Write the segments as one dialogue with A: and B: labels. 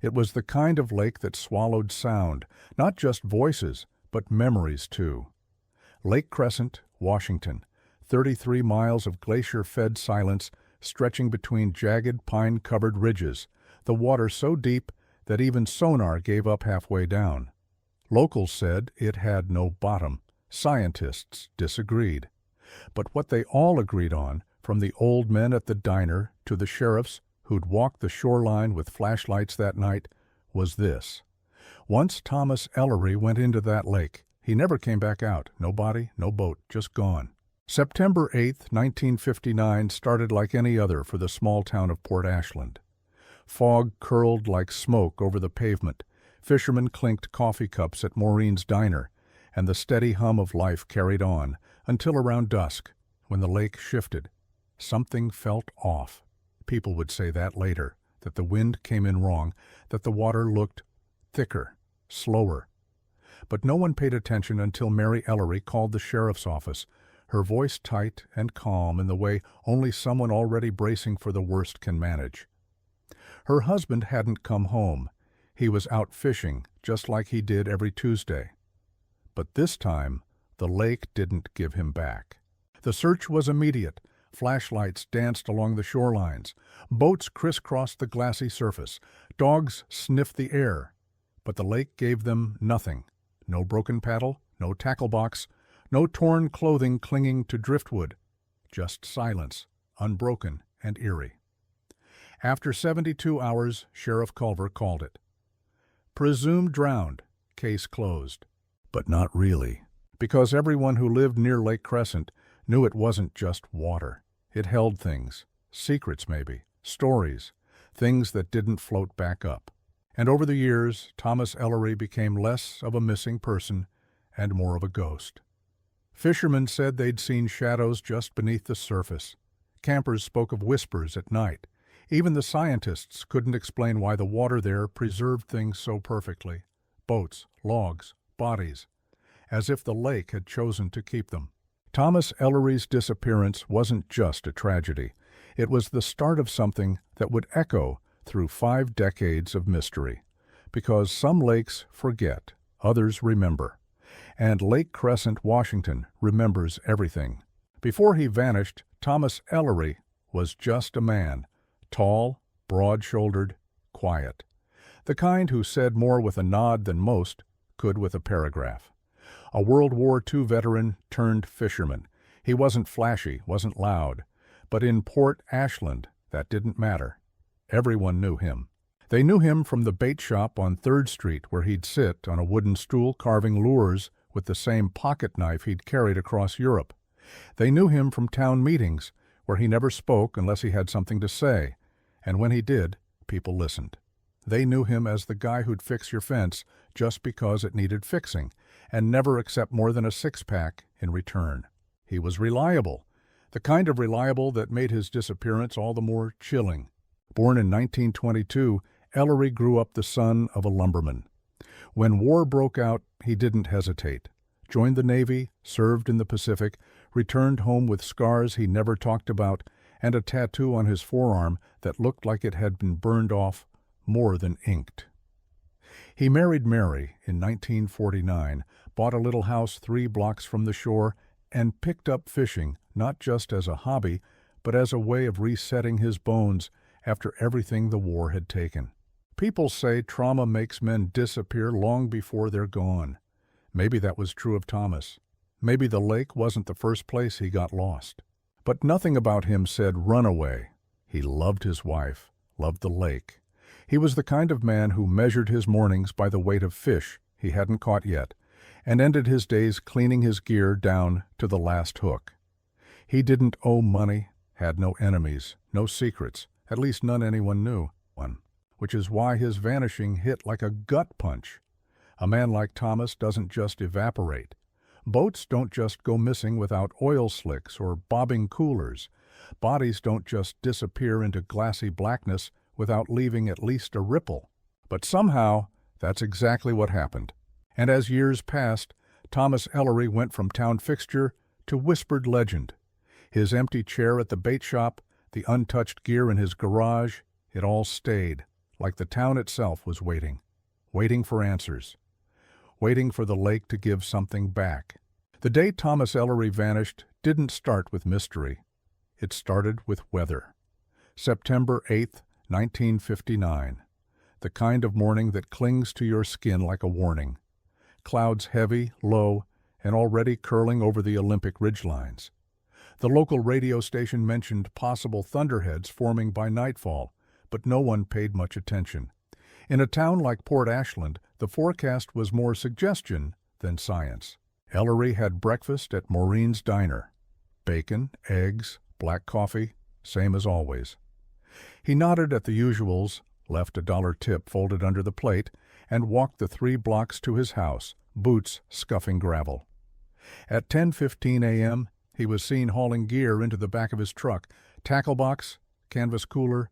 A: It was the kind of lake that swallowed sound, not just voices, but memories too. Lake Crescent, Washington, 33 miles of glacier-fed silence stretching between jagged pine-covered ridges, the water so deep that even sonar gave up halfway down. Locals said it had no bottom. Scientists disagreed. But what they all agreed on, from the old men at the diner to the sheriffs who'd walked the shoreline with flashlights that night, was this. Once Thomas Ellery went into that lake, he never came back out. No body, no boat, just gone. September 8, 1959 started like any other for the small town of Port Ashland. Fog curled like smoke over the pavement. Fishermen clinked coffee cups at Maureen's diner, and the steady hum of life carried on until around dusk, when the lake shifted. Something felt off. People would say that later, that the wind came in wrong, that the water looked thicker, slower. But no one paid attention until Mary Ellery called the sheriff's office, her voice tight and calm in the way only someone already bracing for the worst can manage. Her husband hadn't come home. He was out fishing, just like he did every Tuesday. But this time, the lake didn't give him back. The search was immediate. Flashlights danced along the shorelines. Boats crisscrossed the glassy surface. Dogs sniffed the air. But the lake gave them nothing. No broken paddle, no tackle box, no torn clothing clinging to driftwood. Just silence, unbroken and eerie. After 72 hours, Sheriff Culver called it. Presumed drowned, case closed. But not really, because everyone who lived near Lake Crescent knew it wasn't just water. It held things, secrets maybe, stories, things that didn't float back up. And over the years, Thomas Ellery became less of a missing person and more of a ghost. Fishermen said they'd seen shadows just beneath the surface. Campers spoke of whispers at night. Even the scientists couldn't explain why the water there preserved things so perfectly. Boats, logs, bodies, as if the lake had chosen to keep them. Thomas Ellery's disappearance wasn't just a tragedy. It was the start of something that would echo through 5 decades of mystery. Because some lakes forget, others remember. And Lake Crescent, Washington, remembers everything. Before he vanished, Thomas Ellery was just a man, tall, broad-shouldered, quiet. The kind who said more with a nod than most could with a paragraph. A World War II veteran turned fisherman. He wasn't flashy, wasn't loud. But in Port Ashland, that didn't matter. Everyone knew him. They knew him from the bait shop on 3rd Street, where he'd sit on a wooden stool carving lures with the same pocket knife he'd carried across Europe. They knew him from town meetings, where he never spoke unless he had something to say, and when he did, people listened. They knew him as the guy who'd fix your fence just because it needed fixing, and never accept more than a 6-pack in return. He was reliable, the kind of reliable that made his disappearance all the more chilling. Born in 1922, Ellery grew up the son of a lumberman. When war broke out, he didn't hesitate. Joined the Navy, served in the Pacific, returned home with scars he never talked about, and a tattoo on his forearm that looked like it had been burned off more than inked. He married Mary in 1949, bought a little house 3 blocks from the shore, and picked up fishing, not just as a hobby, but as a way of resetting his bones after everything the war had taken. People say trauma makes men disappear long before they're gone. Maybe that was true of Thomas. Maybe the lake wasn't the first place he got lost. But nothing about him said run away. He loved his wife, loved the lake. He was the kind of man who measured his mornings by the weight of fish he hadn't caught yet, and ended his days cleaning his gear down to the last hook. He didn't owe money, had no enemies, no secrets, at least none anyone knew, which is why his vanishing hit like a gut punch. A man like Thomas doesn't just evaporate. Boats don't just go missing without oil slicks or bobbing coolers. Bodies don't just disappear into glassy blackness without leaving at least a ripple. But somehow, that's exactly what happened. And as years passed, Thomas Ellery went from town fixture to whispered legend. His empty chair at the bait shop, the untouched gear in his garage, it all stayed, like the town itself was waiting, waiting for answers, waiting for the lake to give something back. The day Thomas Ellery vanished didn't start with mystery. It started with weather. September 8, 1959. The kind of morning that clings to your skin like a warning. Clouds heavy, low, and already curling over the Olympic ridgelines. The local radio station mentioned possible thunderheads forming by nightfall, but no one paid much attention. In a town like Port Ashland, the forecast was more suggestion than science. Ellery had breakfast at Maureen's Diner. Bacon, eggs, black coffee, same as always. He nodded at the usuals, left a $1 tip folded under the plate, and walked the 3 blocks to his house, boots scuffing gravel. At 10:15 a.m., he was seen hauling gear into the back of his truck, tackle box, canvas cooler,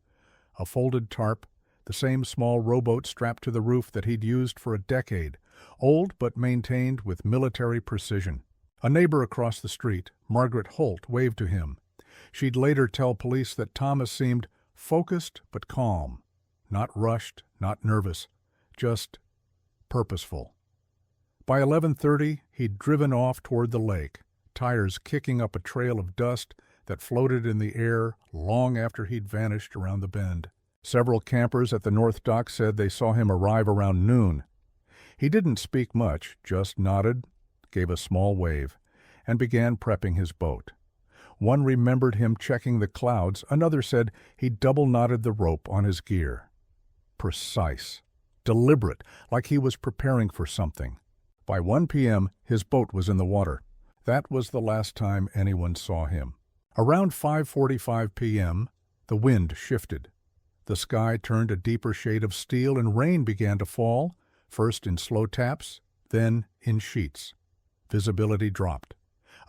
A: a folded tarp, the same small rowboat strapped to the roof that he'd used for a decade, old but maintained with military precision. A neighbor across the street, Margaret Holt, waved to him. She'd later tell police that Thomas seemed focused but calm, not rushed, not nervous, just purposeful. By 11:30, he'd driven off toward the lake, tires kicking up a trail of dust that floated in the air long after he'd vanished around the bend. Several campers at the North Dock said they saw him arrive around noon. He didn't speak much, just nodded, gave a small wave, and began prepping his boat. One remembered him checking the clouds, another said he double-knotted the rope on his gear. Precise, deliberate, like he was preparing for something. By 1 p.m., his boat was in the water. That was the last time anyone saw him. Around 5:45 p.m., the wind shifted. The sky turned a deeper shade of steel and rain began to fall, first in slow taps, then in sheets. Visibility dropped.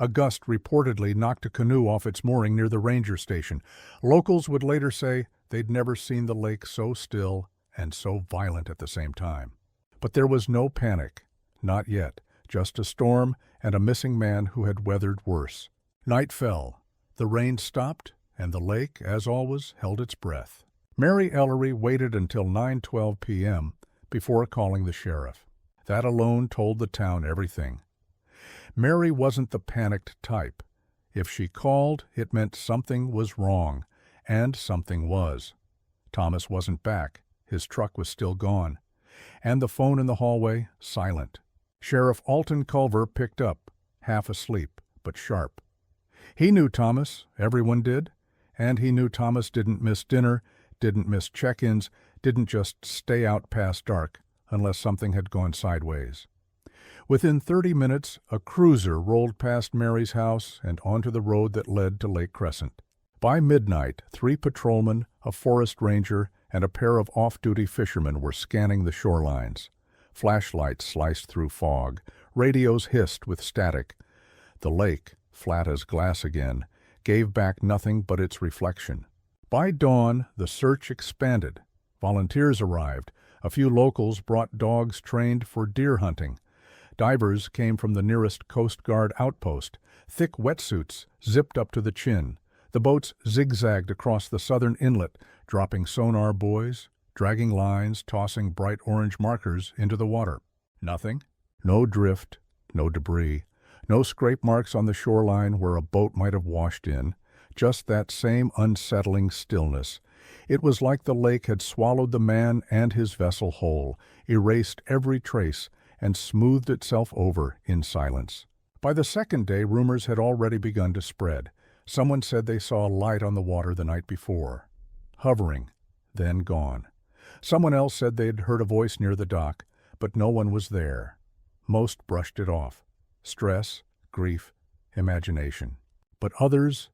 A: A gust reportedly knocked a canoe off its mooring near the ranger station. Locals would later say they'd never seen the lake so still and so violent at the same time. But there was no panic. Not yet. Just a storm and a missing man who had weathered worse. Night fell. The rain stopped, and the lake, as always, held its breath. Mary Ellery waited until 9:12 p.m. before calling the sheriff. That alone told the town everything. Mary wasn't the panicked type. If she called, it meant something was wrong, and something was. Thomas wasn't back. His truck was still gone. And the phone in the hallway, silent. Sheriff Alton Culver picked up, half asleep, but sharp. He knew Thomas, everyone did, and he knew Thomas didn't miss dinner, didn't miss check-ins, didn't just stay out past dark, unless something had gone sideways. Within 30 minutes, a cruiser rolled past Mary's house and onto the road that led to Lake Crescent. By midnight, 3 patrolmen, a forest ranger, and a pair of off-duty fishermen were scanning the shorelines. Flashlights sliced through fog. Radios hissed with static. The lake, flat as glass again, gave back nothing but its reflection. By dawn, the search expanded. Volunteers arrived. A few locals brought dogs trained for deer hunting. Divers came from the nearest Coast Guard outpost. Thick wetsuits zipped up to the chin. The boats zigzagged across the southern inlet, dropping sonar buoys, dragging lines, tossing bright orange markers into the water. Nothing. No drift, no debris, no scrape marks on the shoreline where a boat might have washed in. Just that same unsettling stillness. It was like the lake had swallowed the man and his vessel whole, erased every trace, and smoothed itself over in silence. By the second day, rumors had already begun to spread. Someone said they saw a light on the water the night before, hovering, then gone. Someone else said they'd heard a voice near the dock, but no one was there. Most brushed it off. Stress, grief, imagination. But others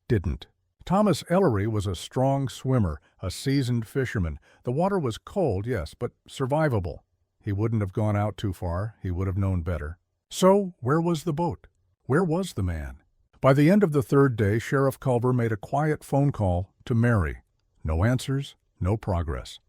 A: didn't. Thomas Ellery was a strong swimmer, a seasoned fisherman. The water was cold, yes, but survivable. He wouldn't have gone out too far. He would have known better. So, where was the boat? Where was the man? By the end of the third day, Sheriff Culver made a quiet phone call to Mary. No answers, no progress.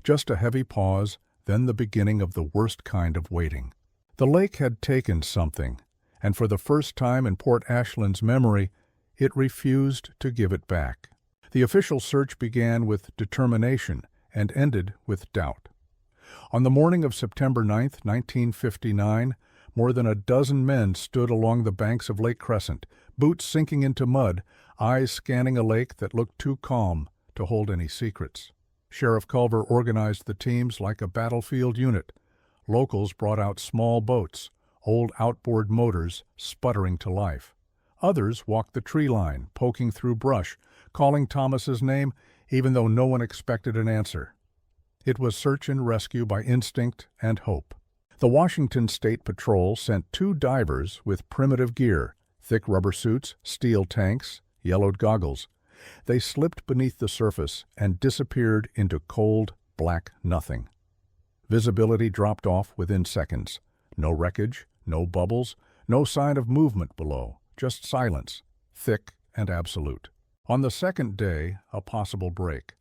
A: Just a heavy pause, then the beginning of the worst kind of waiting. The lake had taken something, and for the first time in Port Ashland's memory, it refused to give it back. The official search began with determination and ended with doubt. On the morning of September 9, 1959, more than a dozen men stood along the banks of Lake Crescent, boots sinking into mud, eyes scanning a lake that looked too calm to hold any secrets. Sheriff Culver organized the teams like a battlefield unit. Locals brought out small boats, old outboard motors sputtering to life. Others walked the tree line, poking through brush, calling Thomas's name even though no one expected an answer. It was search and rescue by instinct and hope. The Washington State Patrol sent 2 divers with primitive gear, thick rubber suits, steel tanks, yellowed goggles. They slipped beneath the surface and disappeared into cold, black nothing. Visibility dropped off within seconds. No wreckage, no bubbles, no sign of movement below, just silence, thick and absolute. On the second day, a possible break.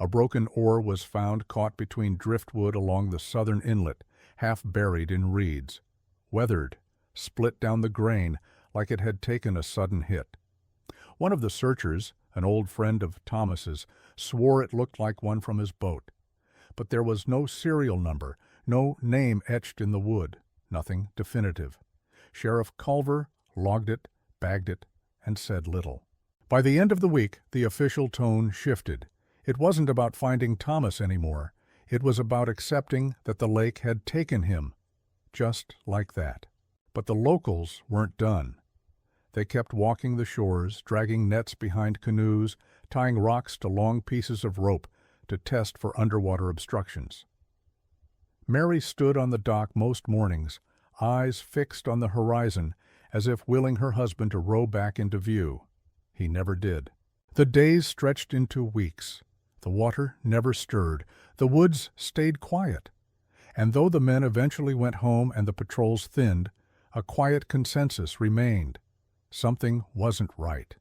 A: A broken oar was found caught between driftwood along the southern inlet, half buried in reeds. Weathered, split down the grain like it had taken a sudden hit. One of the searchers, an old friend of Thomas's, swore it looked like one from his boat. But there was no serial number, no name etched in the wood, nothing definitive. Sheriff Culver logged it, bagged it, and said little. By the end of the week, the official tone shifted. It wasn't about finding Thomas anymore. It was about accepting that the lake had taken him, just like that. But the locals weren't done. They kept walking the shores, dragging nets behind canoes, tying rocks to long pieces of rope to test for underwater obstructions. Mary stood on the dock most mornings, eyes fixed on the horizon, as if willing her husband to row back into view. He never did. The days stretched into weeks. The water never stirred. The woods stayed quiet. And though the men eventually went home and the patrols thinned, a quiet consensus remained. Something wasn't right.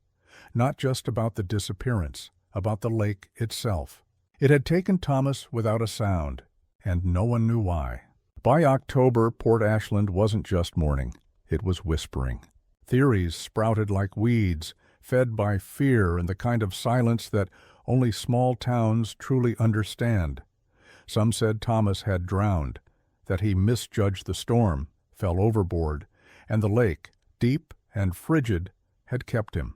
A: Not just about the disappearance, about the lake itself. It had taken Thomas without a sound, and no one knew why. By October, Port Ashland wasn't just mourning. It was whispering. Theories sprouted like weeds, fed by fear and the kind of silence that only small towns truly understand. Some said Thomas had drowned, that he misjudged the storm, fell overboard, and the lake, deep and frigid, had kept him.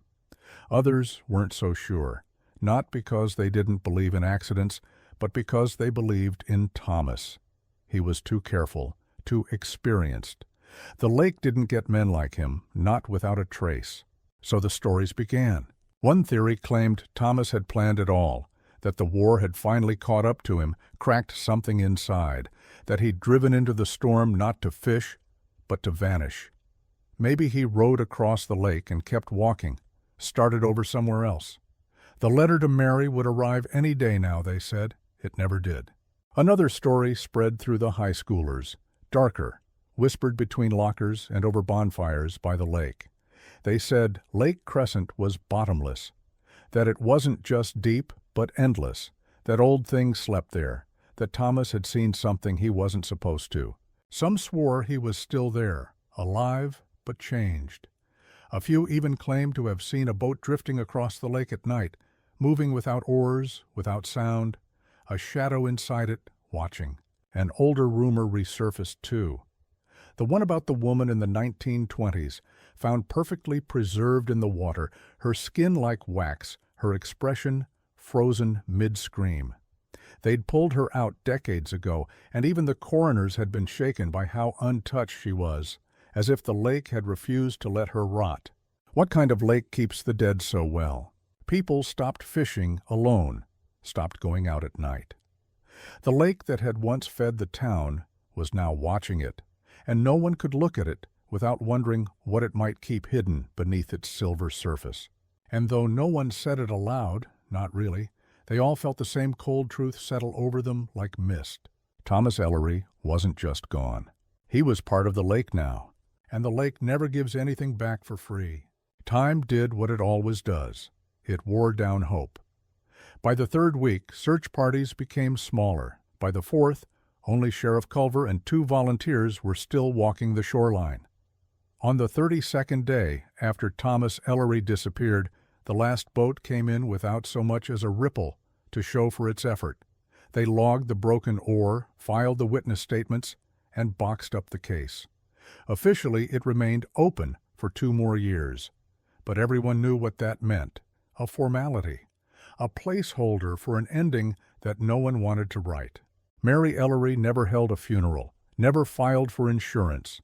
A: Others weren't so sure, not because they didn't believe in accidents, but because they believed in Thomas. He was too careful, too experienced. The lake didn't get men like him, not without a trace. So the stories began. One theory claimed Thomas had planned it all, that the war had finally caught up to him, cracked something inside, that he'd driven into the storm not to fish, but to vanish. Maybe he rowed across the lake and kept walking, started over somewhere else. The letter to Mary would arrive any day now, they said. It never did. Another story spread through the high schoolers, darker, whispered between lockers and over bonfires by the lake. They said Lake Crescent was bottomless, that it wasn't just deep but endless, that old things slept there, that Thomas had seen something he wasn't supposed to. Some swore he was still there, alive but changed. A few even claimed to have seen a boat drifting across the lake at night, moving without oars, without sound, a shadow inside it, watching. An older rumor resurfaced too. The one about the woman in the 1920s, found perfectly preserved in the water, her skin like wax, her expression frozen mid-scream. They'd pulled her out decades ago, and even the coroners had been shaken by how untouched she was, as if the lake had refused to let her rot. What kind of lake keeps the dead so well? People stopped fishing alone, stopped going out at night. The lake that had once fed the town was now watching it, and no one could look at it without wondering what it might keep hidden beneath its silver surface. And though no one said it aloud, not really, they all felt the same cold truth settle over them like mist. Thomas Ellery wasn't just gone. He was part of the lake now, and the lake never gives anything back for free. Time did what it always does. It wore down hope. By the third week, search parties became smaller. By the fourth, only Sheriff Culver and 2 volunteers were still walking the shoreline. On the 32nd day after Thomas Ellery disappeared, the last boat came in without so much as a ripple to show for its effort. They logged the broken oar, filed the witness statements, and boxed up the case. Officially, it remained open for 2 more years. But everyone knew what that meant. A formality. A placeholder for an ending that no one wanted to write. Mary Ellery never held a funeral, never filed for insurance.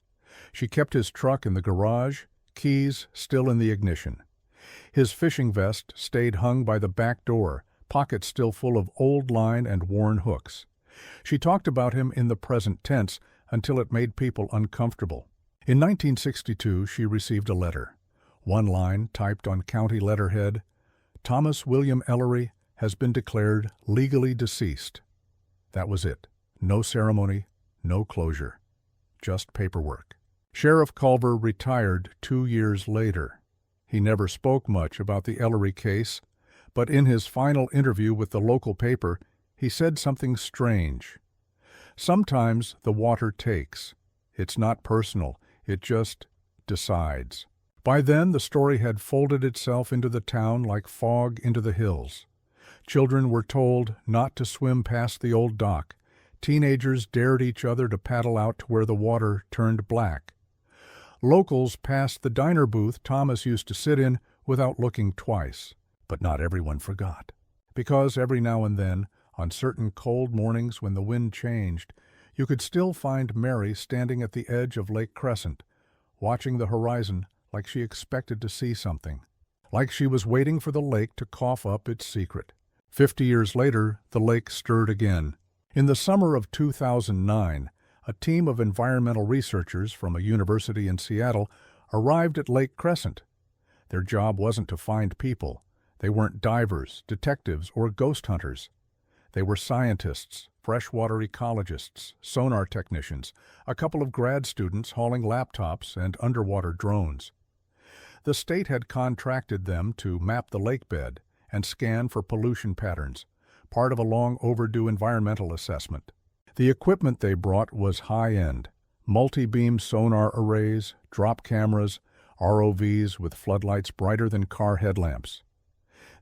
A: She kept his truck in the garage, keys still in the ignition. His fishing vest stayed hung by the back door, pockets still full of old line and worn hooks. She talked about him in the present tense until it made people uncomfortable. In 1962, she received a letter. One line, typed on county letterhead, "Thomas William Ellery has been declared legally deceased." That was it. No ceremony, no closure. Just paperwork. Sheriff Culver retired 2 years later. He never spoke much about the Ellery case, but in his final interview with the local paper, he said something strange. Sometimes the water takes. It's not personal, it just decides. By then, the story had folded itself into the town like fog into the hills. Children were told not to swim past the old dock. Teenagers dared each other to paddle out to where the water turned black. Locals passed the diner booth Thomas used to sit in without looking twice. But not everyone forgot. Because every now and then, on certain cold mornings when the wind changed, you could still find Mary standing at the edge of Lake Crescent, watching the horizon like she expected to see something, like she was waiting for the lake to cough up its secret. 50 years later, the lake stirred again. In the summer of 2009, a team of environmental researchers from a university in Seattle arrived at Lake Crescent. Their job wasn't to find people. They weren't divers, detectives, or ghost hunters. They were scientists, freshwater ecologists, sonar technicians, a couple of grad students hauling laptops and underwater drones. The state had contracted them to map the lake bed and scan for pollution patterns, part of a long overdue environmental assessment. The equipment they brought was high-end, multi-beam sonar arrays, drop cameras, ROVs with floodlights brighter than car headlamps.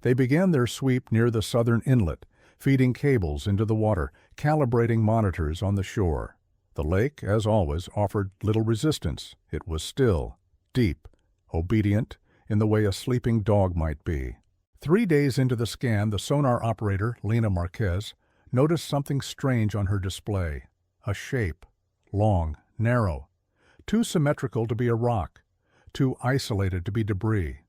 A: They began their sweep near the southern inlet, feeding cables into the water, calibrating monitors on the shore. The lake, as always, offered little resistance. It was still, deep, obedient, in the way a sleeping dog might be. 3 days into the scan, the sonar operator, Lena Marquez, noticed something strange on her display. A shape, long, narrow, too symmetrical to be a rock, too isolated to be debris.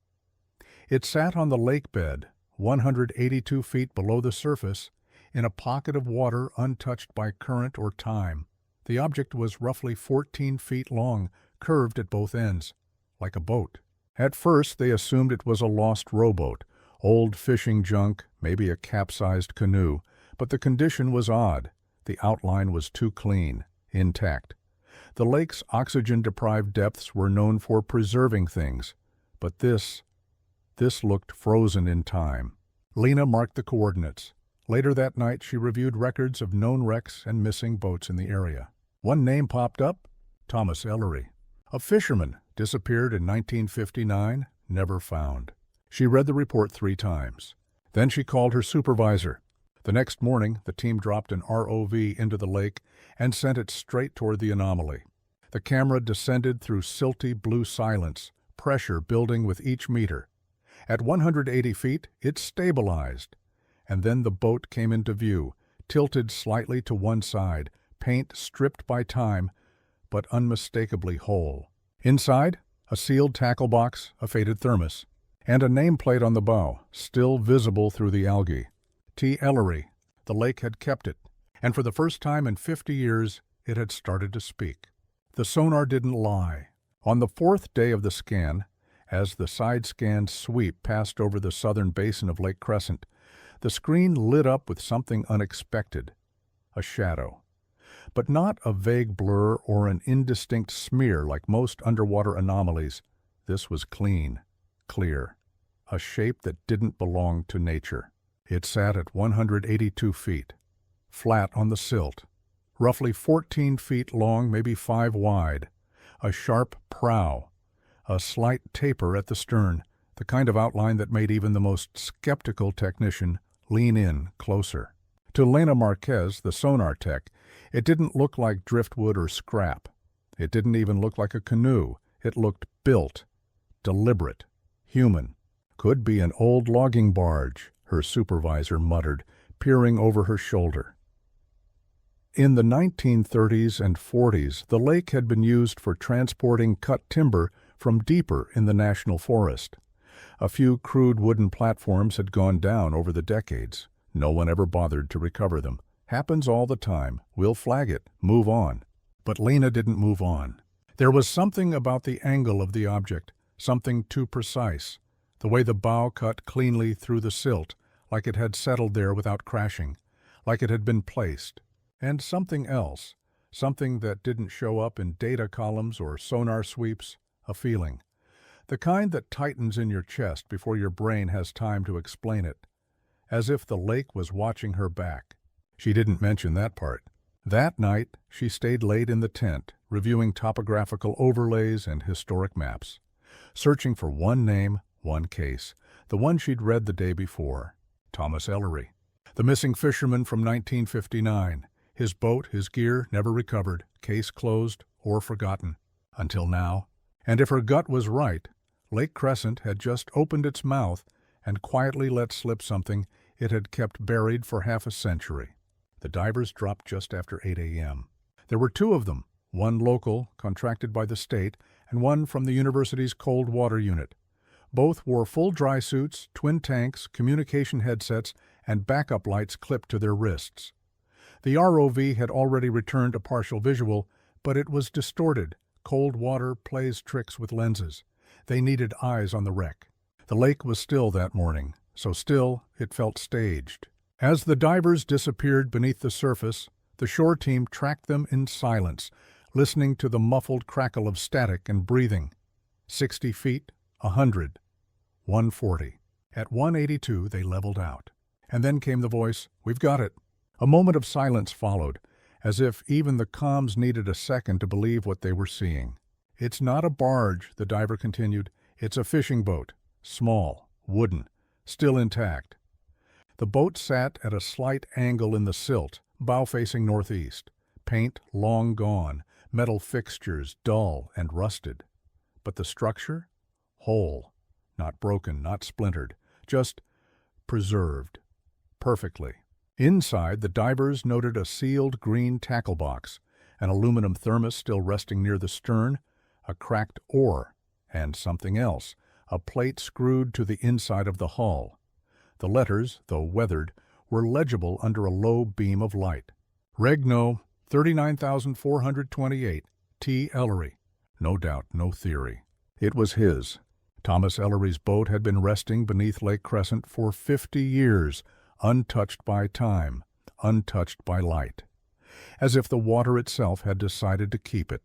A: It sat on the lake bed, 182 feet below the surface, in a pocket of water untouched by current or time. The object was roughly 14 feet long, curved at both ends, like a boat. At first, they assumed it was a lost rowboat, old fishing junk, maybe a capsized canoe, but the condition was odd. The outline was too clean, intact. The lake's oxygen-deprived depths were known for preserving things, but this looked frozen in time. Lena marked the coordinates. Later that night, she reviewed records of known wrecks and missing boats in the area. One name popped up: Thomas Ellery. A fisherman, disappeared in 1959, never found. She read the report 3 times. Then she called her supervisor. The next morning, the team dropped an ROV into the lake and sent it straight toward the anomaly. The camera descended through silty blue silence, pressure building with each meter. At 180 feet, it stabilized. And then the boat came into view, tilted slightly to one side, paint stripped by time, but unmistakably whole. Inside, a sealed tackle box, a faded thermos, and a nameplate on the bow, still visible through the algae. T. Ellery. The lake had kept it, and for the first time in 50 years, it had started to speak. The sonar didn't lie. On the 4th day of the scan, as the side-scan sweep passed over the southern basin of Lake Crescent, the screen lit up with something unexpected: a shadow. But not a vague blur or an indistinct smear like most underwater anomalies. This was clean, clear, a shape that didn't belong to nature. It sat at 182 feet, flat on the silt, roughly 14 feet long, maybe 5 wide, a sharp prow, a slight taper at the stern, the kind of outline that made even the most skeptical technician lean in closer. To Lena Marquez, the sonar tech, it didn't look like driftwood or scrap. It didn't even look like a canoe. It looked built, deliberate, human. Could be an old logging barge, her supervisor muttered, peering over her shoulder. In the 1930s and 40s, the lake had been used for transporting cut timber from deeper in the national forest. A few crude wooden platforms had gone down over the decades. No one ever bothered to recover them. Happens all the time. We'll flag it. Move on. But Lena didn't move on. There was something about the angle of the object, something too precise. The way the bow cut cleanly through the silt, like it had settled there without crashing, like it had been placed. And something else, something that didn't show up in data columns or sonar sweeps, a feeling. The kind that tightens in your chest before your brain has time to explain it. As if the lake was watching her back. She didn't mention that part. That night, she stayed late in the tent, reviewing topographical overlays and historic maps. Searching for one name, one case. The one she'd read the day before. Thomas Ellery. The missing fisherman from 1959. His boat, his gear, never recovered, case closed or forgotten. Until now. And if her gut was right, Lake Crescent had just opened its mouth and quietly let slip something it had kept buried for half a century. The divers dropped just after 8 a.m. There were two of them, one local, contracted by the state, and one from the university's cold water unit. Both wore full dry suits, twin tanks, communication headsets, and backup lights clipped to their wrists. The ROV had already returned a partial visual, but it was distorted. Cold water plays tricks with lenses. They needed eyes on the wreck. The lake was still that morning, so still it felt staged. As the divers disappeared beneath the surface, the shore team tracked them in silence, listening to the muffled crackle of static and breathing. 60 feet, 100, 140. At 182 they leveled out. And then came the voice, "We've got it." A moment of silence followed, as if even the comms needed a second to believe what they were seeing. "It's not a barge," the diver continued. "It's a fishing boat. Small, wooden, still intact." The boat sat at a slight angle in the silt, bow facing northeast. Paint long gone, metal fixtures dull and rusted. But the structure? Whole. Not broken, not splintered. Just preserved. Perfectly. Inside, the divers noted a sealed green tackle box, an aluminum thermos still resting near the stern, a cracked oar, and something else, a plate screwed to the inside of the hull. The letters, though weathered, were legible under a low beam of light. Regno, 39,428, T. Ellery. No doubt, no theory. It was his. Thomas Ellery's boat had been resting beneath Lake Crescent for 50 years, untouched by time, untouched by light. As if the water itself had decided to keep it.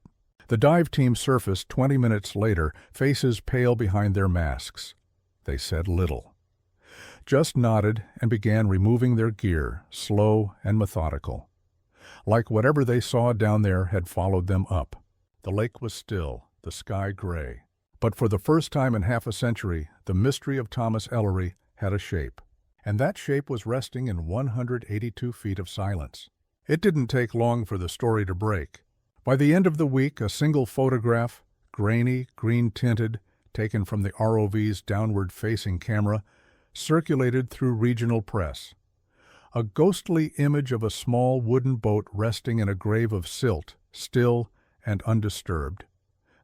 A: The dive team surfaced 20 minutes later, faces pale behind their masks. They said little. Just nodded and began removing their gear, slow and methodical. Like whatever they saw down there had followed them up. The lake was still, the sky gray. But for the first time in half a century, the mystery of Thomas Ellery had a shape. And that shape was resting in 182 feet of silence. It didn't take long for the story to break. By the end of the week, a single photograph, grainy, green-tinted, taken from the ROV's downward-facing camera, circulated through regional press. A ghostly image of a small wooden boat resting in a grave of silt, still and undisturbed.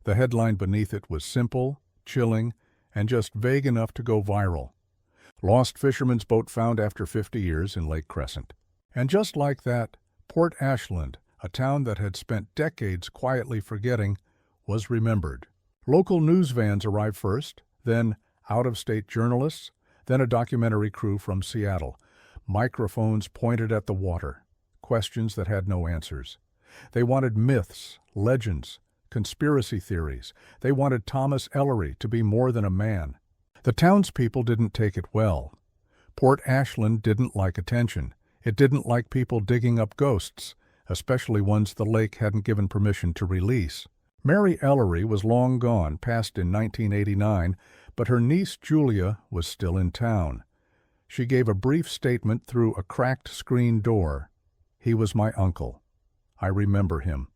A: The headline beneath it was simple, chilling, and just vague enough to go viral. Lost fisherman's boat found after 50 years in Lake Crescent. And just like that, Port Ashland, a town that had spent decades quietly forgetting, was remembered. Local news vans arrived first, then out-of-state journalists, then a documentary crew from Seattle. Microphones pointed at the water, questions that had no answers. They wanted myths, legends, conspiracy theories. They wanted Thomas Ellery to be more than a man. The townspeople didn't take it well. Port Ashland didn't like attention. It didn't like people digging up ghosts, especially ones the lake hadn't given permission to release. Mary Ellery was long gone, passed in 1989, but her niece Julia was still in town. She gave a brief statement through a cracked screen door. He was my uncle. I remember him.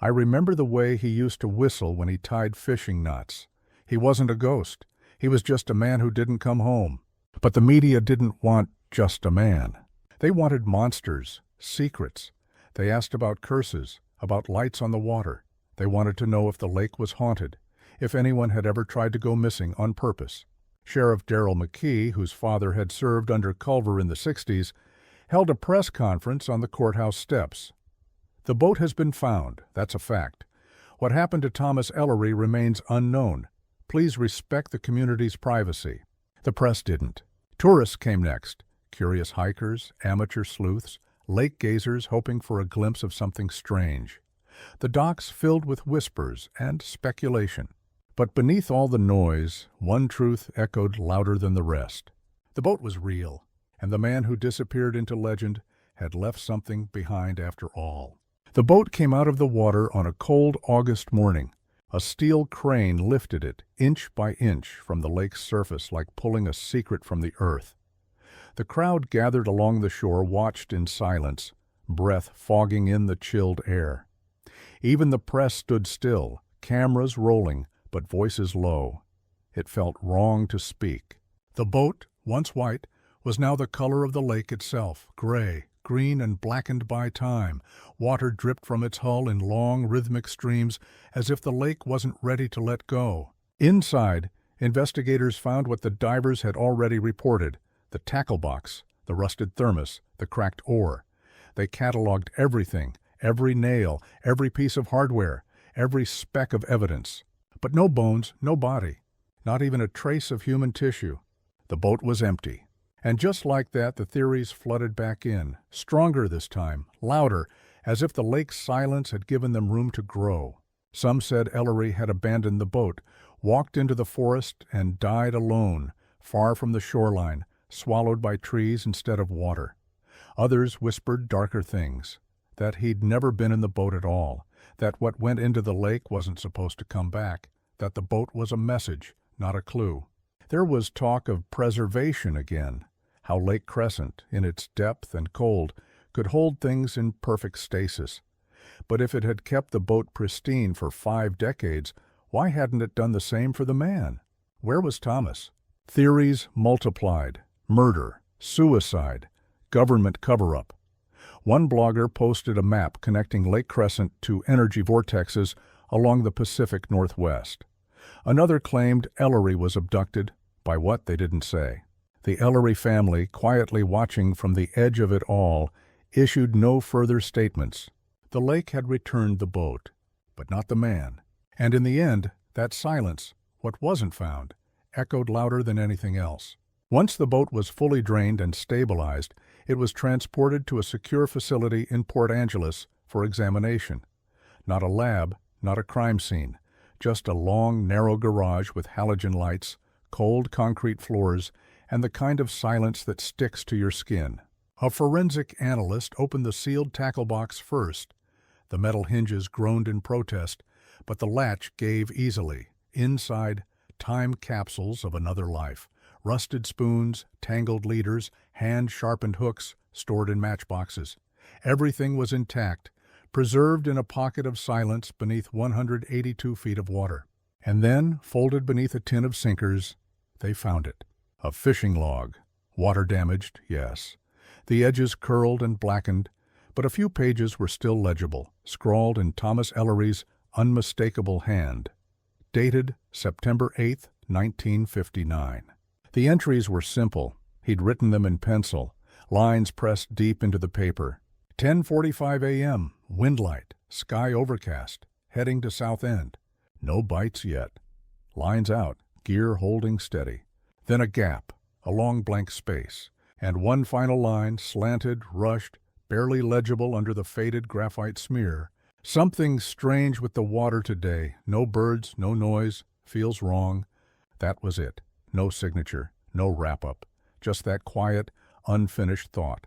A: I remember the way he used to whistle when he tied fishing knots. He wasn't a ghost. He was just a man who didn't come home. But the media didn't want just a man. They wanted monsters, secrets. They asked about curses, about lights on the water. They wanted to know if the lake was haunted, if anyone had ever tried to go missing on purpose. Sheriff Darrell McKee, whose father had served under Culver in the 60s, held a press conference on the courthouse steps. The boat has been found, that's a fact. What happened to Thomas Ellery remains unknown. Please respect the community's privacy. The press didn't. Tourists came next. Curious hikers, amateur sleuths, lake gazers hoping for a glimpse of something strange. The docks filled with whispers and speculation. But beneath all the noise, one truth echoed louder than the rest. The boat was real, and the man who disappeared into legend had left something behind after all. The boat came out of the water on a cold August morning. A steel crane lifted it, inch by inch, from the lake's surface like pulling a secret from the earth. The crowd gathered along the shore watched in silence, breath fogging in the chilled air. Even the press stood still, cameras rolling, but voices low. It felt wrong to speak. The boat, once white, was now the color of the lake itself, gray, green and blackened by time. Water dripped from its hull in long, rhythmic streams, as if the lake wasn't ready to let go. Inside, investigators found what the divers had already reported: the tackle box, the rusted thermos, the cracked oar. They cataloged everything, every nail, every piece of hardware, every speck of evidence. But no bones, no body, not even a trace of human tissue. The boat was empty. And just like that, the theories flooded back in, stronger this time, louder, as if the lake's silence had given them room to grow. Some said Ellery had abandoned the boat, walked into the forest, and died alone, far from the shoreline, swallowed by trees instead of water. Others whispered darker things, that he'd never been in the boat at all, that what went into the lake wasn't supposed to come back, that the boat was a message, not a clue. There was talk of preservation again, how Lake Crescent, in its depth and cold, could hold things in perfect stasis. But if it had kept the boat pristine for 5 decades, why hadn't it done the same for the man? Where was Thomas? Theories multiplied: murder, suicide, government cover-up. One blogger posted a map connecting Lake Crescent to energy vortexes along the Pacific Northwest. Another claimed Ellery was abducted. By what, they didn't say. The Ellery family, quietly watching from the edge of it all, issued no further statements. The lake had returned the boat, but not the man. And in the end, that silence, what wasn't found, echoed louder than anything else. Once the boat was fully drained and stabilized, it was transported to a secure facility in Port Angeles for examination. Not a lab, not a crime scene, just a long, narrow garage with halogen lights, cold concrete floors, and the kind of silence that sticks to your skin. A forensic analyst opened the sealed tackle box first. The metal hinges groaned in protest, but the latch gave easily. Inside, time capsules of another life. Rusted spoons, tangled leaders, hand-sharpened hooks stored in matchboxes. Everything was intact, preserved in a pocket of silence beneath 182 feet of water. And then, folded beneath a tin of sinkers, they found it. A fishing log. Water-damaged, yes. The edges curled and blackened, but a few pages were still legible, scrawled in Thomas Ellery's unmistakable hand. Dated September 8, 1959. The entries were simple. He'd written them in pencil, lines pressed deep into the paper. 10:45 a.m., wind light, sky overcast, heading to South End. No bites yet. Lines out, gear holding steady. Then a gap, a long blank space, and one final line, slanted, rushed, barely legible under the faded graphite smear. Something strange with the water today. No birds, no noise, feels wrong. That was it. No signature, no wrap-up. Just that quiet, unfinished thought.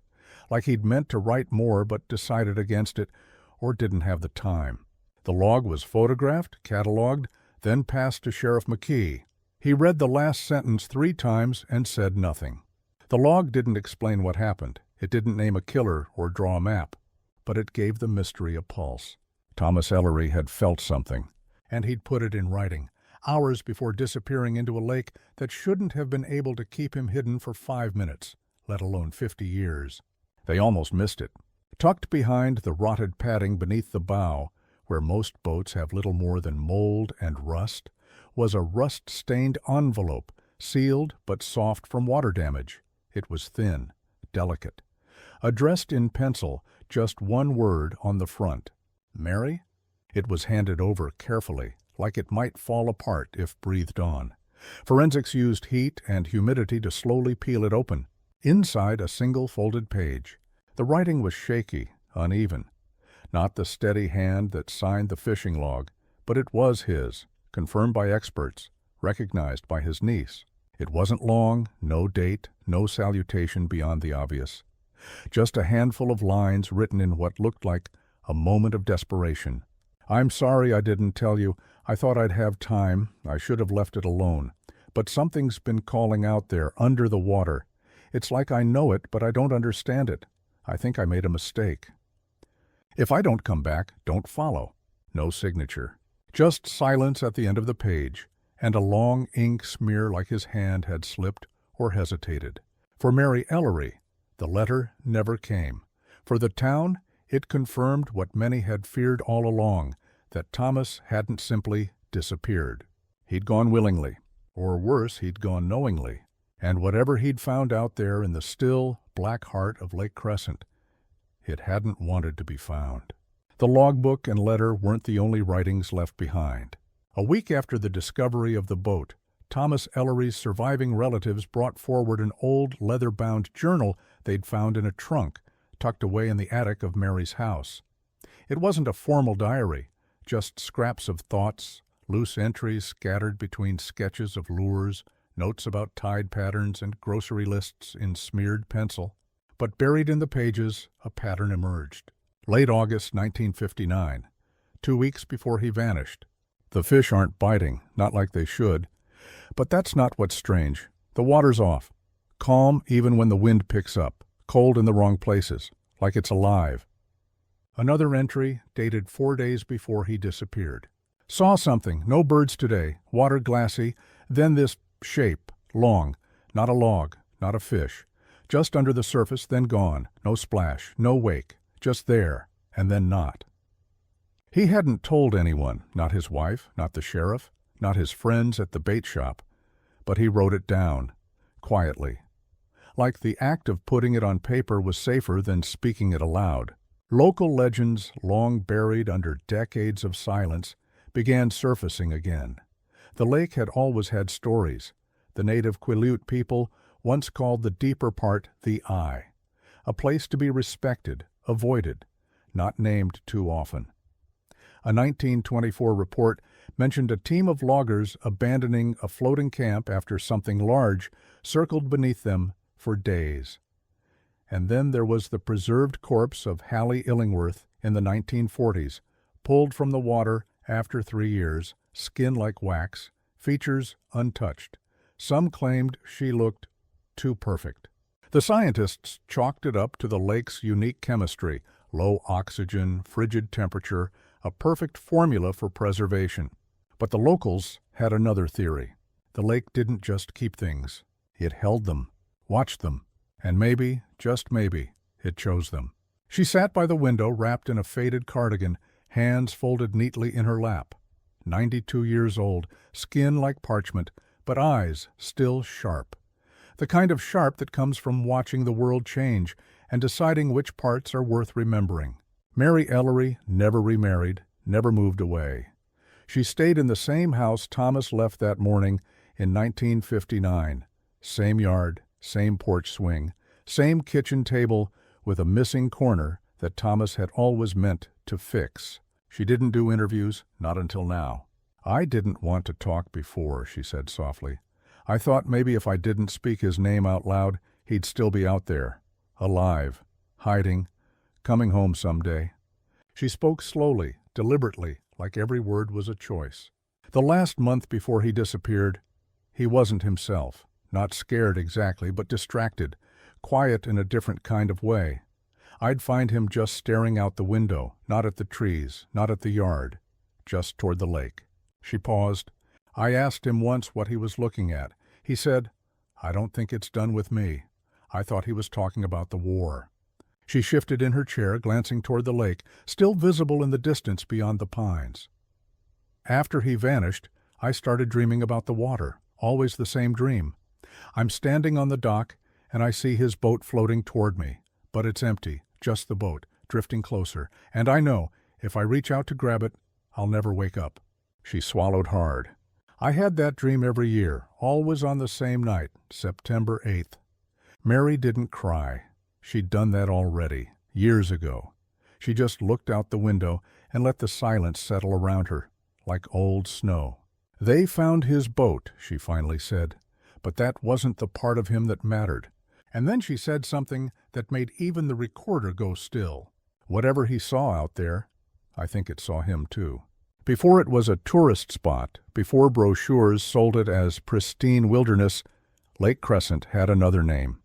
A: Like he'd meant to write more but decided against it, or didn't have the time. The log was photographed, cataloged, then passed to Sheriff McKee. He read the last sentence 3 times and said nothing. The log didn't explain what happened. It didn't name a killer or draw a map. But it gave the mystery a pulse. Thomas Ellery had felt something, and he'd put it in writing, hours before disappearing into a lake that shouldn't have been able to keep him hidden for 5 minutes, let alone 50 years. They almost missed it. Tucked behind the rotted padding beneath the bow, where most boats have little more than mold and rust, was a rust-stained envelope, sealed but soft from water damage. It was thin, delicate. Addressed in pencil, just one word on the front. Mary? It was handed over carefully, like it might fall apart if breathed on. Forensics used heat and humidity to slowly peel it open. Inside a single folded page. The writing was shaky, uneven. Not the steady hand that signed the fishing log, but it was his, confirmed by experts, recognized by his niece. It wasn't long, no date, no salutation beyond the obvious. Just a handful of lines written in what looked like a moment of desperation. "I'm sorry I didn't tell you. I thought I'd have time. I should have left it alone. But something's been calling out there, under the water. It's like I know it, but I don't understand it. I think I made a mistake. If I don't come back, don't follow." No signature. Just silence at the end of the page, and a long ink smear like his hand had slipped or hesitated. For Mary Ellery, the letter never came. For the town, it confirmed what many had feared all along, that Thomas hadn't simply disappeared. He'd gone willingly, or worse, he'd gone knowingly. And whatever he'd found out there in the still, black heart of Lake Crescent, it hadn't wanted to be found. The logbook and letter weren't the only writings left behind. A week after the discovery of the boat, Thomas Ellery's surviving relatives brought forward an old leather-bound journal they'd found in a trunk, tucked away in the attic of Mary's house. It wasn't a formal diary, just scraps of thoughts, loose entries scattered between sketches of lures, notes about tide patterns, and grocery lists in smeared pencil. But buried in the pages, a pattern emerged. Late August 1959, 2 weeks before he vanished. The fish aren't biting, not like they should. But that's not what's strange. The water's off. Calm even when the wind picks up. Cold in the wrong places, like it's alive. Another entry, dated 4 days before he disappeared. "Saw something, no birds today, water glassy, then this shape, long, not a log, not a fish. Just under the surface, then gone, no splash, no wake, just there, and then not." He hadn't told anyone, not his wife, not the sheriff, not his friends at the bait shop, but he wrote it down, quietly. Like the act of putting it on paper was safer than speaking it aloud. Local legends, long buried under decades of silence, began surfacing again. The lake had always had stories. The native Quileute people once called the deeper part the Eye, a place to be respected, avoided, not named too often. A 1924 report mentioned a team of loggers abandoning a floating camp after something large circled beneath them for days. And then there was the preserved corpse of Hallie Illingworth in the 1940s, pulled from the water after 3 years, skin like wax, features untouched. Some claimed she looked too perfect. The scientists chalked it up to the lake's unique chemistry, low oxygen, frigid temperature, a perfect formula for preservation. But the locals had another theory. The lake didn't just keep things. It held them, watched them, and maybe, just maybe, it chose them. She sat by the window wrapped in a faded cardigan, hands folded neatly in her lap. 92 years old, skin like parchment, but eyes still sharp. The kind of sharp that comes from watching the world change and deciding which parts are worth remembering. Mary Ellery never remarried, never moved away. She stayed in the same house Thomas left that morning in 1959. Same yard, same porch swing, same kitchen table with a missing corner that Thomas had always meant to fix. She didn't do interviews, not until now. "I didn't want to talk before," she said softly. "I thought maybe if I didn't speak his name out loud, he'd still be out there, alive, hiding, coming home someday." She spoke slowly, deliberately, like every word was a choice. The last month before he disappeared, he wasn't himself. Not scared exactly, but distracted, quiet in a different kind of way. I'd find him just staring out the window, not at the trees, not at the yard, just toward the lake. She paused. I asked him once what he was looking at. He said, "I don't think it's done with me." I thought he was talking about the war. She shifted in her chair, glancing toward the lake, still visible in the distance beyond the pines. After he vanished, I started dreaming about the water, always the same dream. I'm standing on the dock, and I see his boat floating toward me, but it's empty, just the boat, drifting closer, and I know, if I reach out to grab it, I'll never wake up. She swallowed hard. I had that dream every year, always on the same night, September 8th. Mary didn't cry. She'd done that already, years ago. She just looked out the window and let the silence settle around her, like old snow. "They found his boat," she finally said, "but that wasn't the part of him that mattered." And then she said something that made even the recorder go still. Whatever he saw out there, I think it saw him too. Before it was a tourist spot, before brochures sold it as pristine wilderness, Lake Crescent had another name.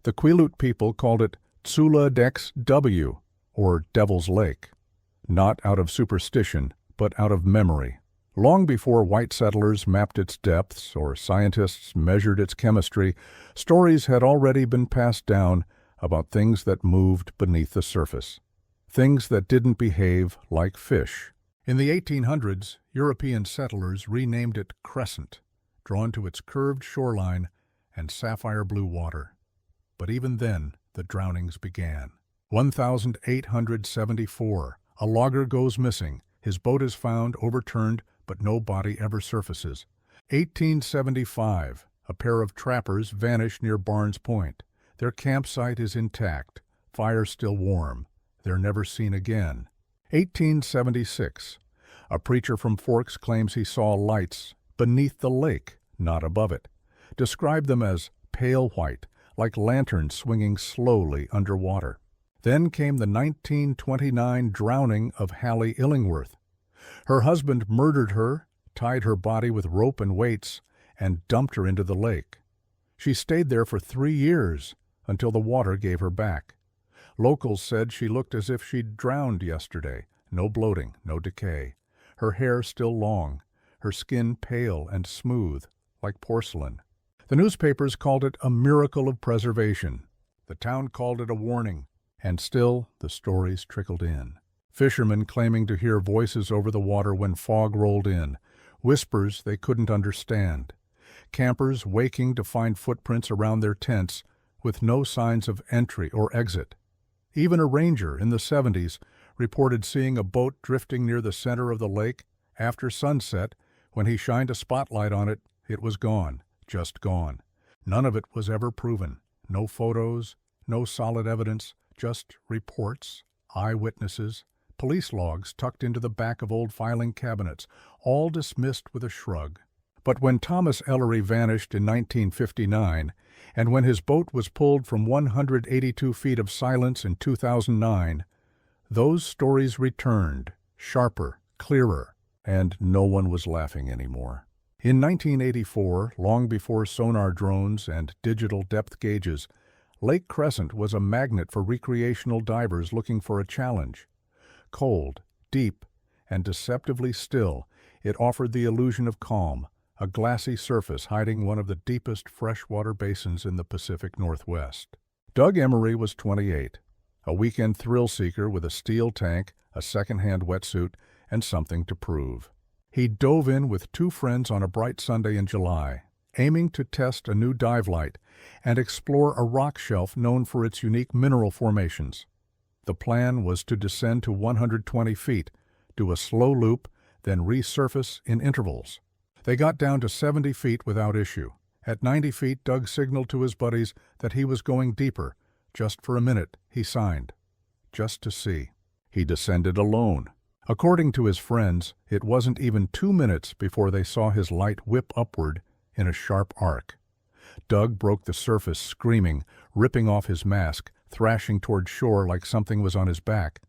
A: The Quileute people called it Tsula Dex W, or Devil's Lake. Not out of superstition, but out of memory. Long before white settlers mapped its depths or scientists measured its chemistry, stories had already been passed down about things that moved beneath the surface. Things that didn't behave like fish. In the 1800s, European settlers renamed it Crescent, drawn to its curved shoreline and sapphire blue water. But even then, the drownings began. 1874, a logger goes missing. His boat is found, overturned, but no body ever surfaces. 1875, a pair of trappers vanish near Barnes Point. Their campsite is intact, fire still warm. They're never seen again. 1876, a preacher from Forks claims he saw lights beneath the lake, not above it. Described them as pale white, like lanterns swinging slowly underwater. Then came the 1929 drowning of Hallie Illingworth. Her husband murdered her, tied her body with rope and weights, and dumped her into the lake. She stayed there for 3 years, until the water gave her back. Locals said she looked as if she'd drowned yesterday. No bloating, no decay. Her hair still long, her skin pale and smooth, like porcelain. The newspapers called it a miracle of preservation. The town called it a warning. And still the stories trickled in. Fishermen claiming to hear voices over the water when fog rolled in, whispers they couldn't understand. Campers waking to find footprints around their tents with no signs of entry or exit. Even a ranger in the 70s reported seeing a boat drifting near the center of the lake. After sunset, when he shined a spotlight on it, it was gone, just gone. None of it was ever proven. No photos, no solid evidence, just reports, eyewitnesses, police logs tucked into the back of old filing cabinets, all dismissed with a shrug. But when Thomas Ellery vanished in 1959, and when his boat was pulled from 182 feet of silence in 2009, those stories returned, sharper, clearer, and no one was laughing anymore. In 1984, long before sonar drones and digital depth gauges, Lake Crescent was a magnet for recreational divers looking for a challenge. Cold, deep, and deceptively still, it offered the illusion of calm, a glassy surface hiding one of the deepest freshwater basins in the Pacific Northwest. Doug Emery was 28, a weekend thrill-seeker with a steel tank, a second-hand wetsuit, and something to prove. He dove in with 2 friends on a bright Sunday in July, aiming to test a new dive light and explore a rock shelf known for its unique mineral formations. The plan was to descend to 120 feet, do a slow loop, then resurface in intervals. They got down to 70 feet without issue. At 90 feet, Doug signaled to his buddies that he was going deeper. Just for a minute, he signed. Just to see. He descended alone. According to his friends, it wasn't even 2 minutes before they saw his light whip upward in a sharp arc. Doug broke the surface screaming, ripping off his mask, thrashing toward shore like something was on his back.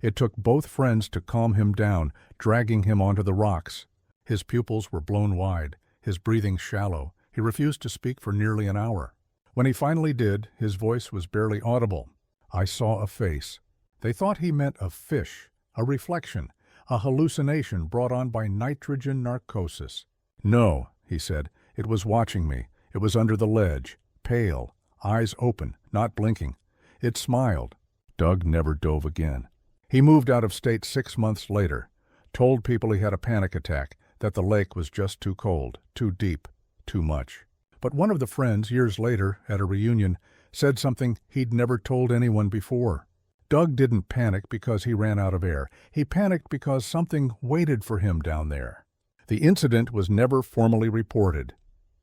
A: It took both friends to calm him down, dragging him onto the rocks. His pupils were blown wide, his breathing shallow, He refused to speak for nearly an hour. When he finally did, his voice was barely audible. I saw a face. They thought he meant a fish, a reflection, a hallucination brought on by nitrogen narcosis. No, he said, it was watching me. It was under the ledge, pale, eyes open, not blinking. It smiled. Doug never dove again. He moved out of state 6 months later, told people he had a panic attack, that the lake was just too cold, too deep, too much. But one of the friends, years later, at a reunion, said something he'd never told anyone before. Doug didn't panic because he ran out of air. He panicked because something waited for him down there. The incident was never formally reported.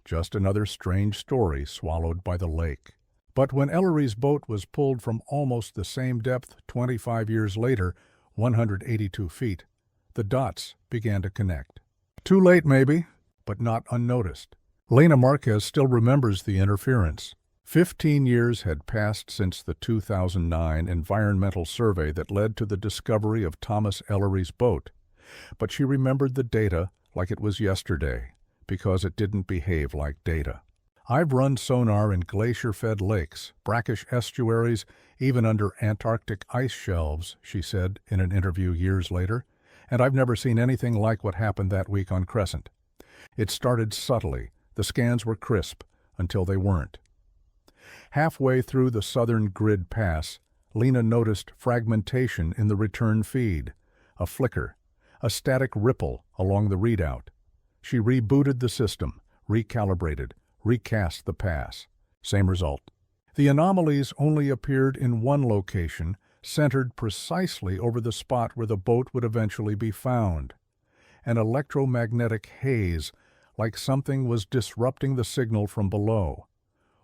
A: Just another strange story swallowed by the lake. But when Ellery's boat was pulled from almost the same depth 25 years later, 182 feet, the dots began to connect. Too late, maybe, but not unnoticed. Lena Marquez still remembers the interference. 15 years had passed since the 2009 environmental survey that led to the discovery of Thomas Ellery's boat, but she remembered the data like it was yesterday, because it didn't behave like data. I've run sonar in glacier-fed lakes, brackish estuaries, even under Antarctic ice shelves, she said in an interview years later, and I've never seen anything like what happened that week on Crescent. It started subtly. The scans were crisp until they weren't. Halfway through the southern grid pass, Lena noticed fragmentation in the return feed, a flicker, a static ripple along the readout. She rebooted the system, recalibrated, recast the pass. Same result. The anomalies only appeared in one location, centered precisely over the spot where the boat would eventually be found. An electromagnetic haze, like something was disrupting the signal from below.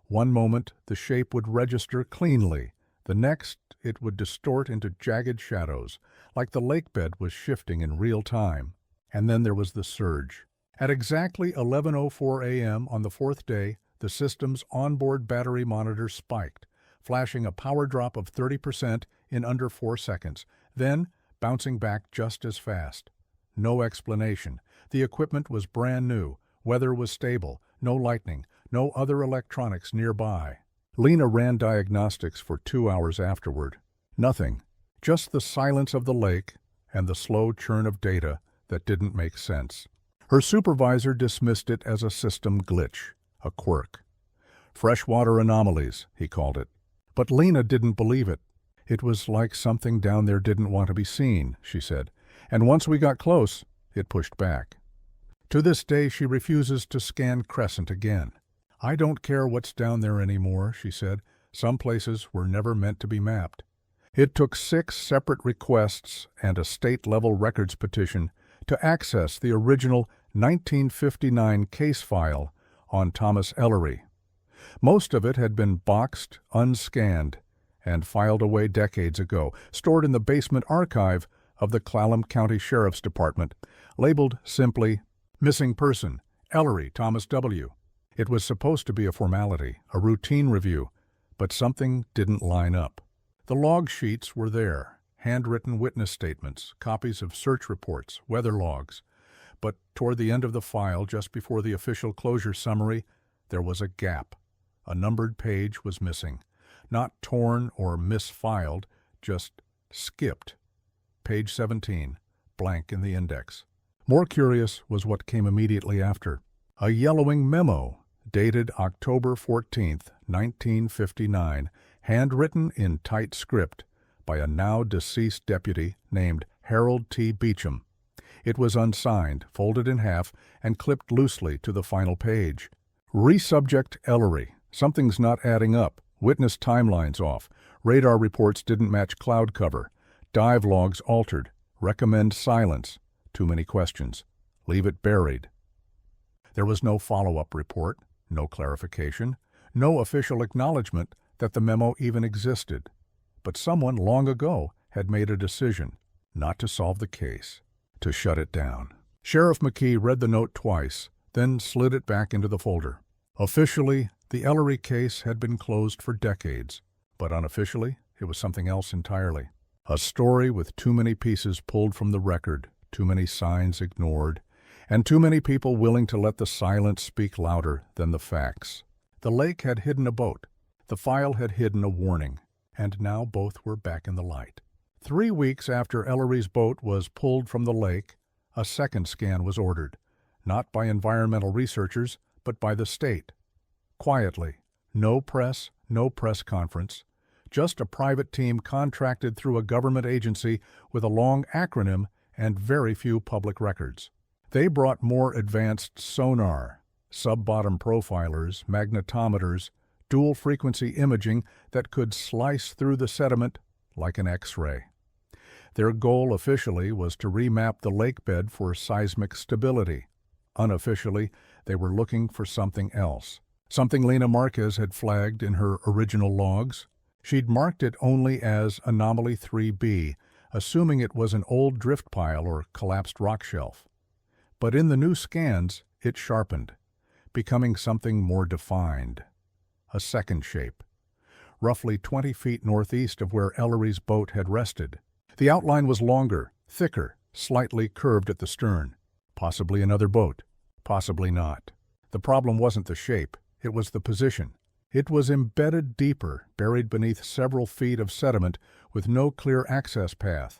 A: One moment the shape would register cleanly, the next it would distort into jagged shadows, like the lakebed was shifting in real time. And then there was the surge. At exactly 11:04 a.m. on the fourth day, the system's onboard battery monitor spiked, flashing a power drop of 30% in under 4 seconds, then bouncing back just as fast. No explanation. The equipment was brand new, weather was stable, no lightning, no other electronics nearby. Lena ran diagnostics for 2 hours afterward. Nothing. Just the silence of the lake and the slow churn of data that didn't make sense. Her supervisor dismissed it as a system glitch, a quirk. Freshwater anomalies, he called it. But Lena didn't believe it. It was like something down there didn't want to be seen, she said, and once we got close, it pushed back. To this day, she refuses to scan Crescent again. I don't care what's down there anymore, she said. Some places were never meant to be mapped. It took 6 separate requests and a state-level records petition to access the original 1959 case file on Thomas Ellery. Most of it had been boxed, unscanned, and filed away decades ago, stored in the basement archive of the Clallam County Sheriff's Department, labeled simply, Missing Person, Ellery, Thomas W. It was supposed to be a formality, a routine review, but something didn't line up. The log sheets were there, handwritten witness statements, copies of search reports, weather logs. But toward the end of the file, just before the official closure summary, there was a gap. A numbered page was missing. Not torn or misfiled, just skipped. Page 17, blank in the index. More curious was what came immediately after. A yellowing memo, dated October 14th, 1959, handwritten in tight script by a now-deceased deputy named Harold T. Beecham. It was unsigned, folded in half, and clipped loosely to the final page. Resubject Ellery. Something's not adding up. Witness timelines off. Radar reports didn't match cloud cover. Dive logs altered. Recommend silence. Too many questions. Leave it buried. There was no follow-up report, no clarification, no official acknowledgement that the memo even existed. But someone long ago had made a decision not to solve the case, to shut it down. Sheriff McKee read the note twice, then slid it back into the folder. Officially, the Ellery case had been closed for decades, but unofficially, it was something else entirely. A story with too many pieces pulled from the record, too many signs ignored, and too many people willing to let the silence speak louder than the facts. The lake had hidden a boat. The file had hidden a warning, and now both were back in the light. 3 weeks after Ellery's boat was pulled from the lake, a second scan was ordered, not by environmental researchers, but by the state. Quietly, no press conference, just a private team contracted through a government agency with a long acronym and very few public records. They brought more advanced sonar, sub-bottom profilers, magnetometers, dual-frequency imaging that could slice through the sediment like an X-ray. Their goal officially was to remap the lake bed for seismic stability. Unofficially, they were looking for something else, something Lena Marquez had flagged in her original logs. She'd marked it only as Anomaly 3B, assuming it was an old drift pile or collapsed rock shelf. But in the new scans, it sharpened, becoming something more defined. A second shape, roughly 20 feet northeast of where Ellery's boat had rested. The outline was longer, thicker, slightly curved at the stern. Possibly another boat, possibly not. The problem wasn't the shape, it was the position. It was embedded deeper, buried beneath several feet of sediment with no clear access path.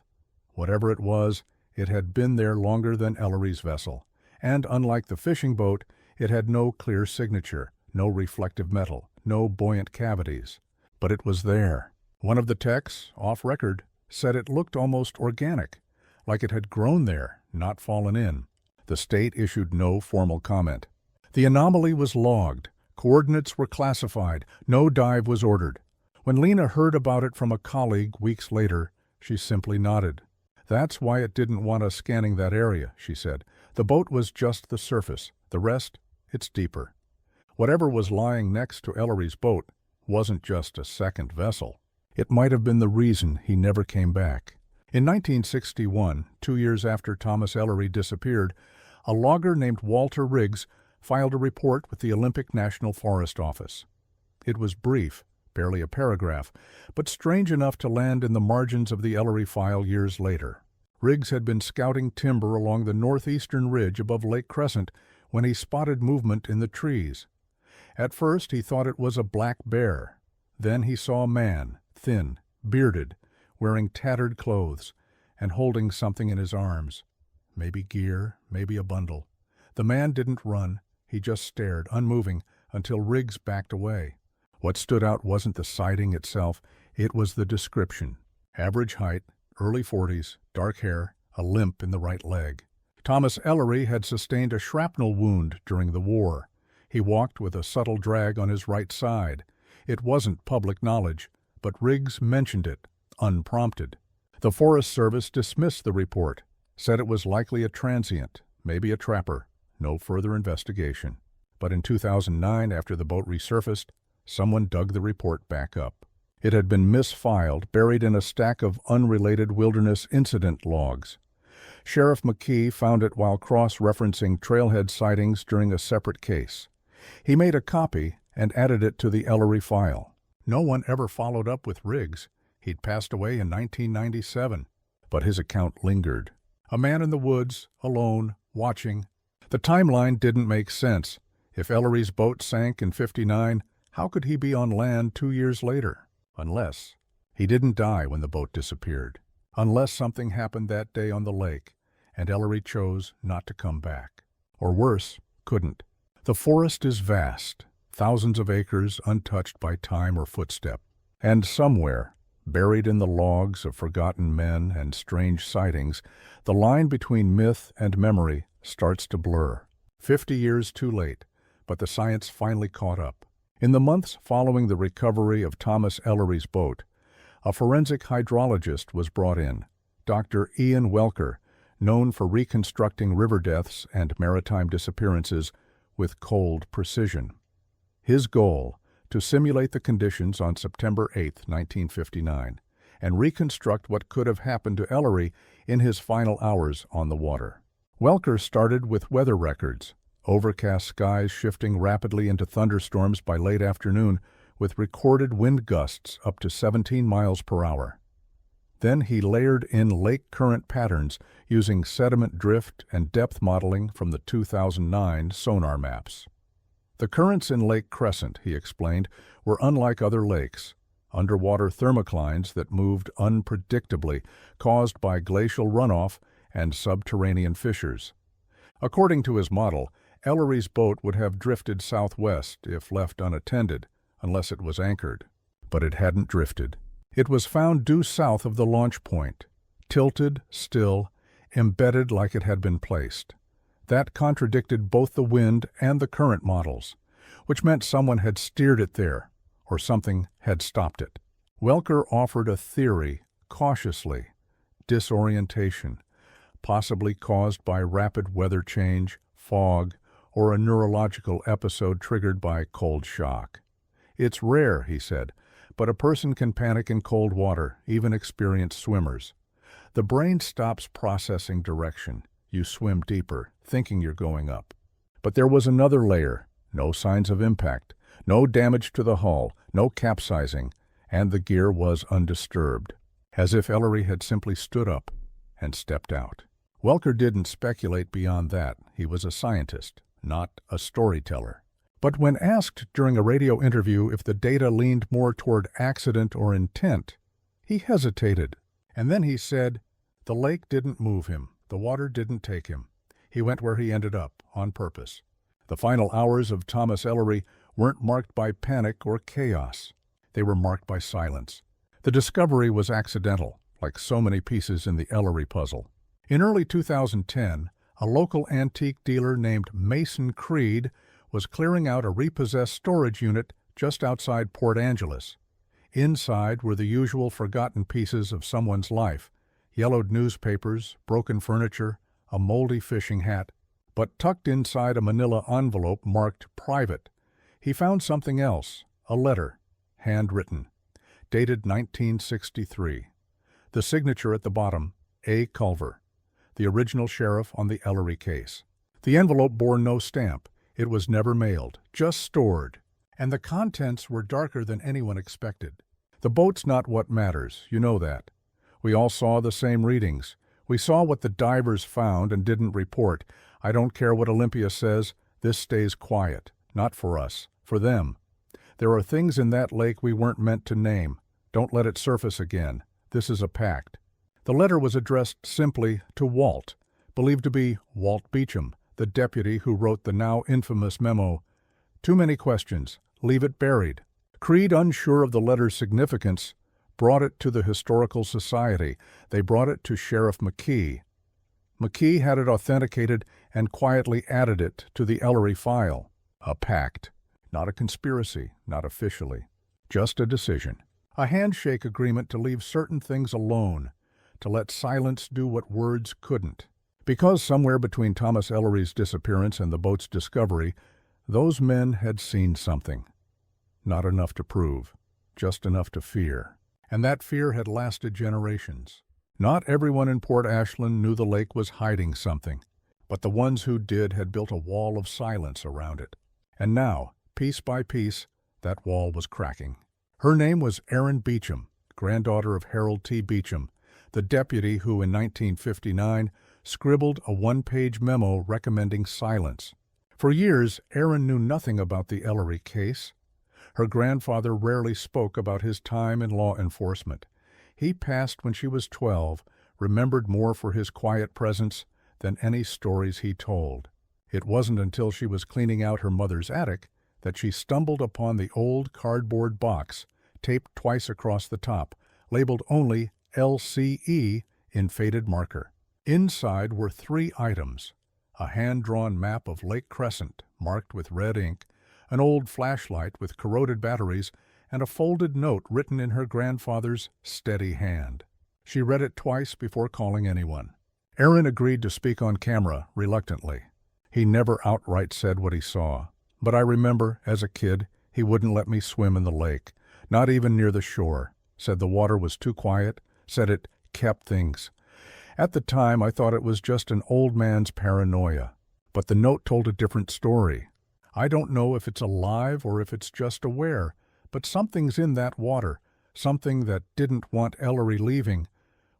A: Whatever it was, it had been there longer than Ellery's vessel, and unlike the fishing boat, it had no clear signature, no reflective metal, no buoyant cavities. But it was there. One of the techs, off record, said it looked almost organic, like it had grown there, not fallen in. The state issued no formal comment. The anomaly was logged, coordinates were classified, no dive was ordered. When Lena heard about it from a colleague weeks later, she simply nodded. That's why it didn't want us scanning that area, she said. The boat was just the surface. The rest, it's deeper. Whatever was lying next to Ellery's boat wasn't just a second vessel. It might have been the reason he never came back. In 1961, 2 years after Thomas Ellery disappeared, a logger named Walter Riggs filed a report with the Olympic National Forest Office. It was brief, barely a paragraph, but strange enough to land in the margins of the Ellery file years later. Riggs had been scouting timber along the northeastern ridge above Lake Crescent when he spotted movement in the trees. At first he thought it was a black bear. Then he saw a man, thin, bearded, wearing tattered clothes, and holding something in his arms. Maybe gear, maybe a bundle. The man didn't run, he just stared, unmoving, until Riggs backed away. What stood out wasn't the sighting itself, it was the description. Average height, early 40s, dark hair, a limp in the right leg. Thomas Ellery had sustained a shrapnel wound during the war. He walked with a subtle drag on his right side. It wasn't public knowledge, but Riggs mentioned it, unprompted. The Forest Service dismissed the report, said it was likely a transient, maybe a trapper. No further investigation. But in 2009, after the boat resurfaced, someone dug the report back up. It had been misfiled, buried in a stack of unrelated wilderness incident logs. Sheriff McKee found it while cross-referencing trailhead sightings during a separate case. He made a copy and added it to the Ellery file. No one ever followed up with Riggs. He'd passed away in 1997. But his account lingered. A man in the woods, alone, watching. The timeline didn't make sense. If Ellery's boat sank in '59, how could he be on land 2 years later? Unless he didn't die when the boat disappeared. Unless something happened that day on the lake, and Ellery chose not to come back. Or worse, couldn't. The forest is vast, thousands of acres untouched by time or footstep. And somewhere, buried in the logs of forgotten men and strange sightings, the line between myth and memory starts to blur. 50 years too late, but the science finally caught up. In the months following the recovery of Thomas Ellery's boat, a forensic hydrologist was brought in, Dr. Ian Welker, known for reconstructing river deaths and maritime disappearances with cold precision. His goal, to simulate the conditions on September 8, 1959, and reconstruct what could have happened to Ellery in his final hours on the water. Welker started with weather records, overcast skies shifting rapidly into thunderstorms by late afternoon with recorded wind gusts up to 17 miles per hour. Then he layered in lake current patterns using sediment drift and depth modeling from the 2009 sonar maps. The currents in Lake Crescent, he explained, were unlike other lakes, underwater thermoclines that moved unpredictably, caused by glacial runoff and subterranean fissures. According to his model, Ellery's boat would have drifted southwest if left unattended, unless it was anchored. But it hadn't drifted. It was found due south of the launch point, tilted, still, embedded like it had been placed. That contradicted both the wind and the current models, which meant someone had steered it there, or something had stopped it. Welker offered a theory, cautiously: disorientation, possibly caused by rapid weather change, fog, or a neurological episode triggered by cold shock. It's rare, he said, but a person can panic in cold water, even experienced swimmers. The brain stops processing direction. You swim deeper, thinking you're going up. But there was another layer: no signs of impact, no damage to the hull, no capsizing, and the gear was undisturbed, as if Ellery had simply stood up and stepped out. Welker didn't speculate beyond that. He was a scientist, not a storyteller. But when asked during a radio interview if the data leaned more toward accident or intent, he hesitated. And then he said, "The lake didn't move him. The water didn't take him. He went where he ended up, on purpose." The final hours of Thomas Ellery weren't marked by panic or chaos. They were marked by silence. The discovery was accidental, like so many pieces in the Ellery puzzle. In early 2010, a local antique dealer named Mason Creed was clearing out a repossessed storage unit just outside Port Angeles. Inside were the usual forgotten pieces of someone's life: yellowed newspapers, broken furniture, a moldy fishing hat. But tucked inside a manila envelope marked "Private," he found something else: a letter, handwritten, dated 1963. The signature at the bottom, A. Culver, the original sheriff on the Ellery case. The envelope bore no stamp. It was never mailed, just stored. And the contents were darker than anyone expected. The boat's not what matters, you know that. We all saw the same readings. We saw what the divers found and didn't report. I don't care what Olympia says, this stays quiet. Not for us, for them. There are things in that lake we weren't meant to name. Don't let it surface again. This is a pact. The letter was addressed simply to Walt, believed to be Walt Beecham, the deputy who wrote the now infamous memo, "Too many questions. Leave it buried." Creed, unsure of the letter's significance, brought it to the Historical Society. They brought it to Sheriff McKee. McKee had it authenticated and quietly added it to the Ellery file. A pact. Not a conspiracy, not officially. Just a decision. A handshake agreement to leave certain things alone, to let silence do what words couldn't. Because somewhere between Thomas Ellery's disappearance and the boat's discovery, those men had seen something. Not enough to prove, just enough to fear. And that fear had lasted generations. Not everyone in Port Ashland knew the lake was hiding something, but the ones who did had built a wall of silence around it. And now, piece by piece, that wall was cracking. Her name was Erin Beecham, granddaughter of Harold T. Beecham, the deputy who in 1959 scribbled a one-page memo recommending silence. For years, Erin knew nothing about the Ellery case. Her grandfather rarely spoke about his time in law enforcement. He passed when she was 12, remembered more for his quiet presence than any stories he told. It wasn't until she was cleaning out her mother's attic that she stumbled upon the old cardboard box, taped twice across the top, labeled only LCE in faded marker. Inside were 3 items: a hand-drawn map of Lake Crescent marked with red ink, an old flashlight with corroded batteries, and a folded note written in her grandfather's steady hand. She read it twice before calling anyone. Erin agreed to speak on camera, reluctantly. He never outright said what he saw, but I remember, as a kid, he wouldn't let me swim in the lake, not even near the shore, said the water was too quiet, said it kept things. At the time, I thought it was just an old man's paranoia, but the note told a different story. I don't know if it's alive or if it's just aware, but something's in that water, something that didn't want Ellery leaving,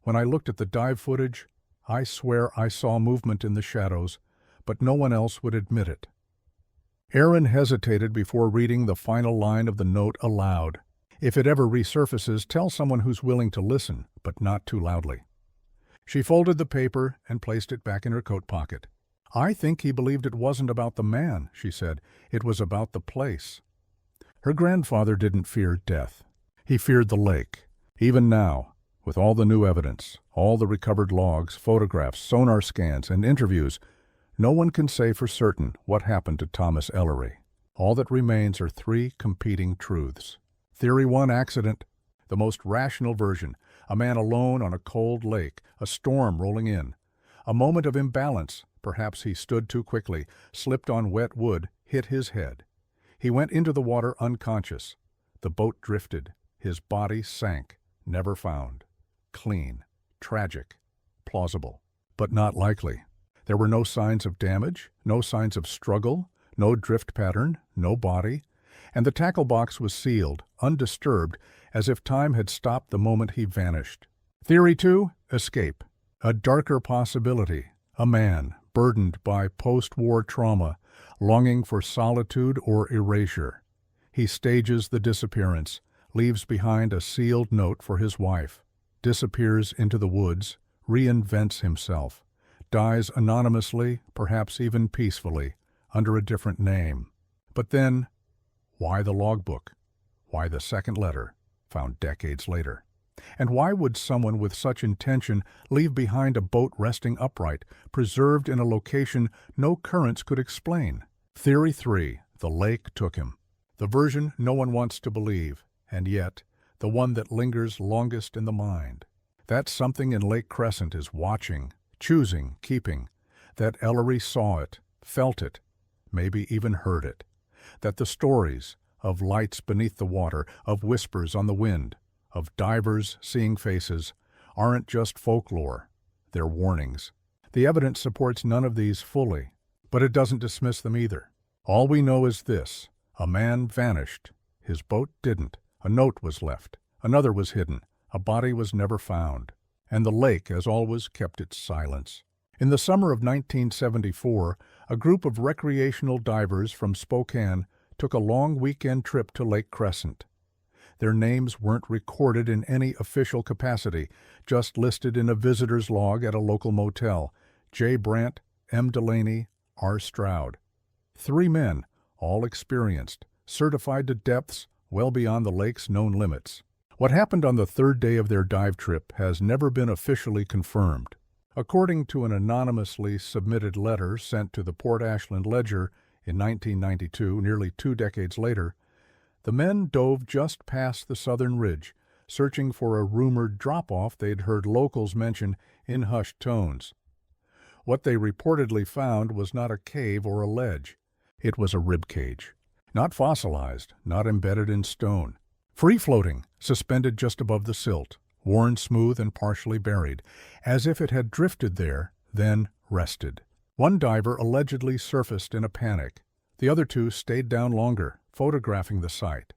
A: When I looked at the dive footage, I swear I saw movement in the shadows, but no one else would admit it." Aaron hesitated before reading the final line of the note aloud. "If it ever resurfaces, tell someone who's willing to listen, but not too loudly." She folded the paper and placed it back in her coat pocket. "I think he believed it wasn't about the man," she said. "It was about the place." Her grandfather didn't fear death. He feared the lake. Even now, with all the new evidence, all the recovered logs, photographs, sonar scans, and interviews, no one can say for certain what happened to Thomas Ellery. All that remains are three competing truths. Theory 1, accident. The most rational version, a man alone on a cold lake, a storm rolling in. A moment of imbalance, perhaps he stood too quickly, slipped on wet wood, hit his head. He went into the water unconscious. The boat drifted. His body sank, never found. Clean, tragic, plausible, but not likely. There were no signs of damage, no signs of struggle, no drift pattern, no body, and the tackle box was sealed, undisturbed, as if time had stopped the moment he vanished. Theory 2, escape. A darker possibility, a man burdened by post-war trauma, longing for solitude or erasure. He stages the disappearance, leaves behind a sealed note for his wife, disappears into the woods, reinvents himself, dies anonymously, perhaps even peacefully, under a different name. But then, why the logbook? Why the second letter, found decades later? And why would someone with such intention leave behind a boat resting upright, preserved in a location no currents could explain? Theory 3, the lake took him. The version no one wants to believe, and yet the one that lingers longest in the mind. That something in Lake Crescent is watching, choosing, keeping. That Ellery saw it, felt it, maybe even heard it. That the stories of lights beneath the water, of whispers on the wind, of divers seeing faces, aren't just folklore, they're warnings. The evidence supports none of these fully, but it doesn't dismiss them either. All we know is this: a man vanished, his boat didn't, a note was left, another was hidden, a body was never found, and the lake, as always, kept its silence. In the summer of 1974, a group of recreational divers from Spokane took a long weekend trip to Lake Crescent. Their names weren't recorded in any official capacity, just listed in a visitor's log at a local motel: J. Brandt, M. Delaney, R. Stroud. 3 men, all experienced, certified to depths well beyond the lake's known limits. What happened on the third day of their dive trip has never been officially confirmed. According to an anonymously submitted letter sent to the Port Ashland Ledger in 1992, nearly 2 decades later, the men dove just past the southern ridge, searching for a rumored drop-off they'd heard locals mention in hushed tones. What they reportedly found was not a cave or a ledge. It was a rib cage. Not fossilized, not embedded in stone. Free-floating, suspended just above the silt, worn smooth and partially buried, as if it had drifted there, then rested. One diver allegedly surfaced in a panic. The other 2 stayed down longer, photographing the site.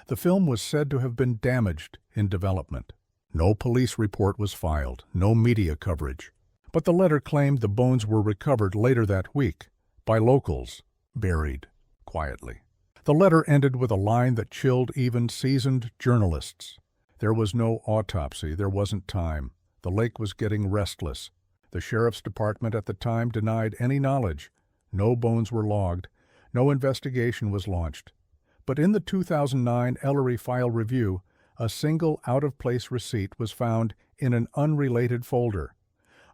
A: The film was said to have been damaged in development. No police report was filed, no media coverage. But the letter claimed the bones were recovered later that week, by locals, buried quietly. The letter ended with a line that chilled even seasoned journalists. There was no autopsy, there wasn't time. The lake was getting restless. The sheriff's department at the time denied any knowledge. No bones were logged. No investigation was launched. But in the 2009 Ellery File Review, a single out-of-place receipt was found in an unrelated folder.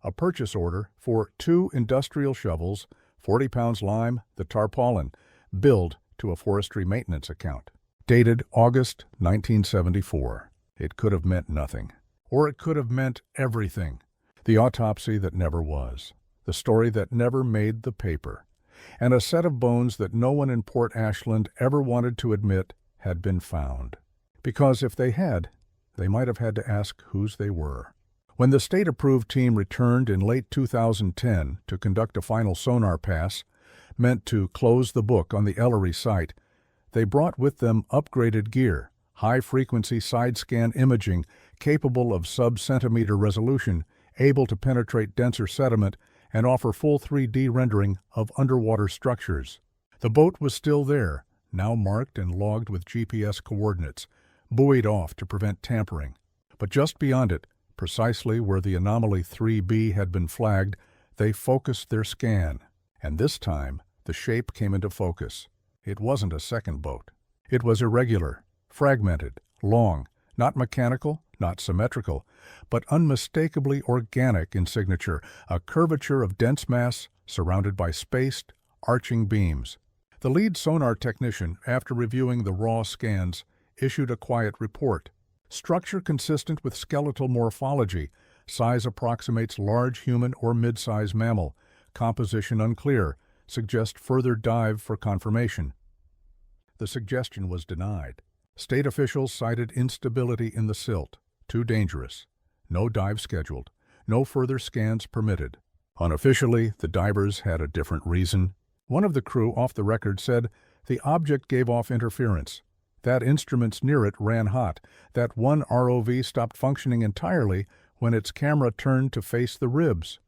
A: A purchase order for 2 industrial shovels, 40 pounds lime, the tarpaulin, billed to a forestry maintenance account. Dated August 1974. It could have meant nothing. Or it could have meant everything. The autopsy that never was. The story that never made the paper. And a set of bones that no one in Port Ashland ever wanted to admit had been found. Because if they had, they might have had to ask whose they were. When the state-approved team returned in late 2010 to conduct a final sonar pass, meant to close the book on the Ellery site, they brought with them upgraded gear, high-frequency side-scan imaging, capable of sub-centimeter resolution, able to penetrate denser sediment, and offer full 3D rendering of underwater structures. The boat was still there, now marked and logged with GPS coordinates, buoyed off to prevent tampering. But just beyond it, precisely where the anomaly 3B had been flagged, they focused their scan. And this time, the shape came into focus. It wasn't a second boat. It was irregular, fragmented, long, not mechanical, not symmetrical, but unmistakably organic in signature, a curvature of dense mass surrounded by spaced, arching beams. The lead sonar technician, after reviewing the raw scans, issued a quiet report. Structure consistent with skeletal morphology, size approximates large human or mid-size mammal, composition unclear, suggest further dive for confirmation. The suggestion was denied. State officials cited instability in the silt, too dangerous. No dive scheduled, no further scans permitted. Unofficially, the divers had a different reason. One of the crew off the record said the object gave off interference, that instruments near it ran hot, that one ROV stopped functioning entirely when its camera turned to face the ribs.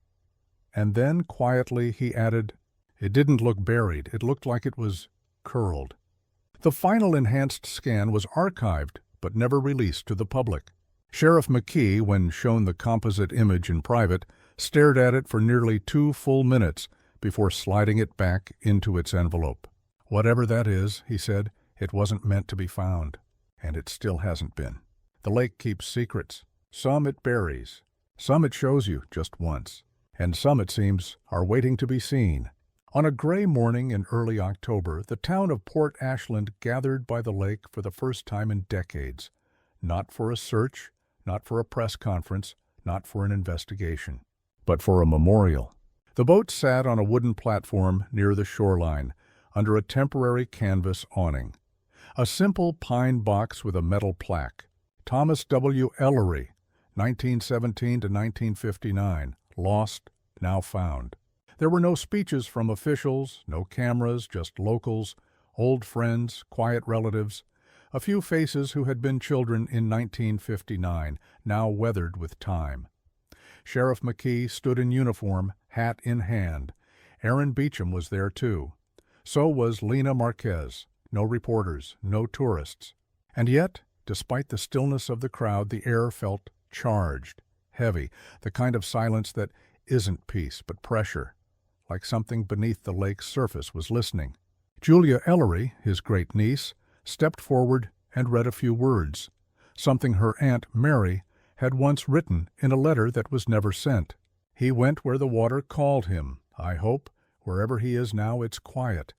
A: And then, quietly, he added, it didn't look buried, it looked like it was curled. The final enhanced scan was archived, but never released to the public. Sheriff McKee, when shown the composite image in private, stared at it for nearly 2 full minutes before sliding it back into its envelope. Whatever that is, he said, it wasn't meant to be found, and it still hasn't been. The lake keeps secrets. Some it buries, some it shows you just once, and some, it seems, are waiting to be seen. On a gray morning in early October, the town of Port Ashland gathered by the lake for the first time in decades. Not for a search, not for a press conference, not for an investigation, but for a memorial. The boat sat on a wooden platform near the shoreline, under a temporary canvas awning. A simple pine box with a metal plaque. Thomas W. Ellery, 1917 to 1959, lost, now found. There were no speeches from officials, no cameras, just locals, old friends, quiet relatives, a few faces who had been children in 1959, now weathered with time. Sheriff McKee stood in uniform, hat in hand. Aaron Beecham was there too. So was Lena Marquez. No reporters, no tourists. And yet, despite the stillness of the crowd, the air felt charged, heavy, the kind of silence that isn't peace but pressure, like something beneath the lake's surface was listening. Julia Ellery, his great niece, stepped forward and read a few words, something her Aunt Mary had once written in a letter that was never sent. He went where the water called him. I hope, wherever he is now, it's quiet,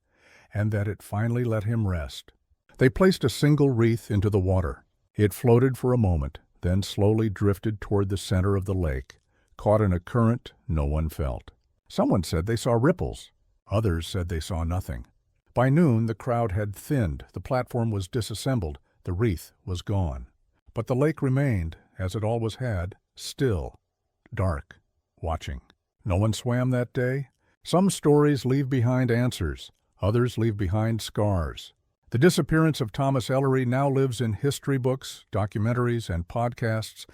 A: and that it finally let him rest. They placed a single wreath into the water. It floated for a moment, then slowly drifted toward the center of the lake, caught in a current no one felt. Someone said they saw ripples. Others said they saw nothing. By noon, the crowd had thinned, the platform was disassembled, the wreath was gone. But the lake remained, as it always had, still, dark, watching. No one swam that day. Some stories leave behind answers, others leave behind scars. The disappearance of Thomas Ellery now lives in history books, documentaries, and podcasts,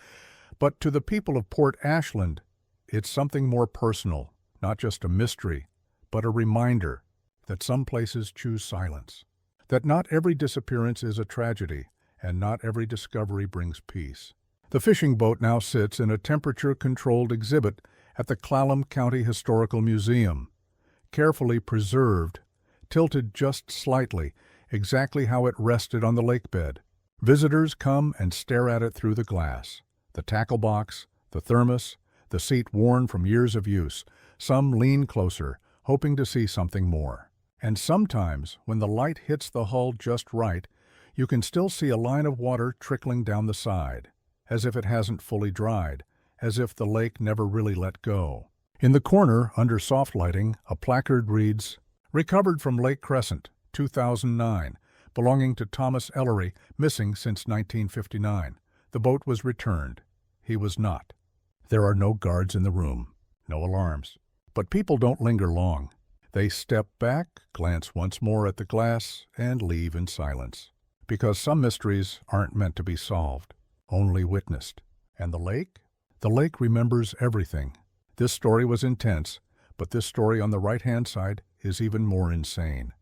A: but to the people of Port Ashland, it's something more personal, not just a mystery, but a reminder that some places choose silence, that not every disappearance is a tragedy, and not every discovery brings peace. The fishing boat now sits in a temperature-controlled exhibit at the Clallam County Historical Museum, carefully preserved, tilted just slightly, exactly how it rested on the lake bed. Visitors come and stare at it through the glass. The tackle box, the thermos, the seat worn from years of use. Some lean closer, hoping to see something more. And sometimes, when the light hits the hull just right, you can still see a line of water trickling down the side, as if it hasn't fully dried, as if the lake never really let go. In the corner, under soft lighting, a placard reads, "Recovered from Lake Crescent, 2009, belonging to Thomas Ellery, missing since 1959. The boat was returned. He was not." There are no guards in the room, no alarms. But people don't linger long. They step back, glance once more at the glass, and leave in silence. Because some mysteries aren't meant to be solved, only witnessed. And the lake? The lake remembers everything. This story was intense, but this story on the right-hand side is even more insane.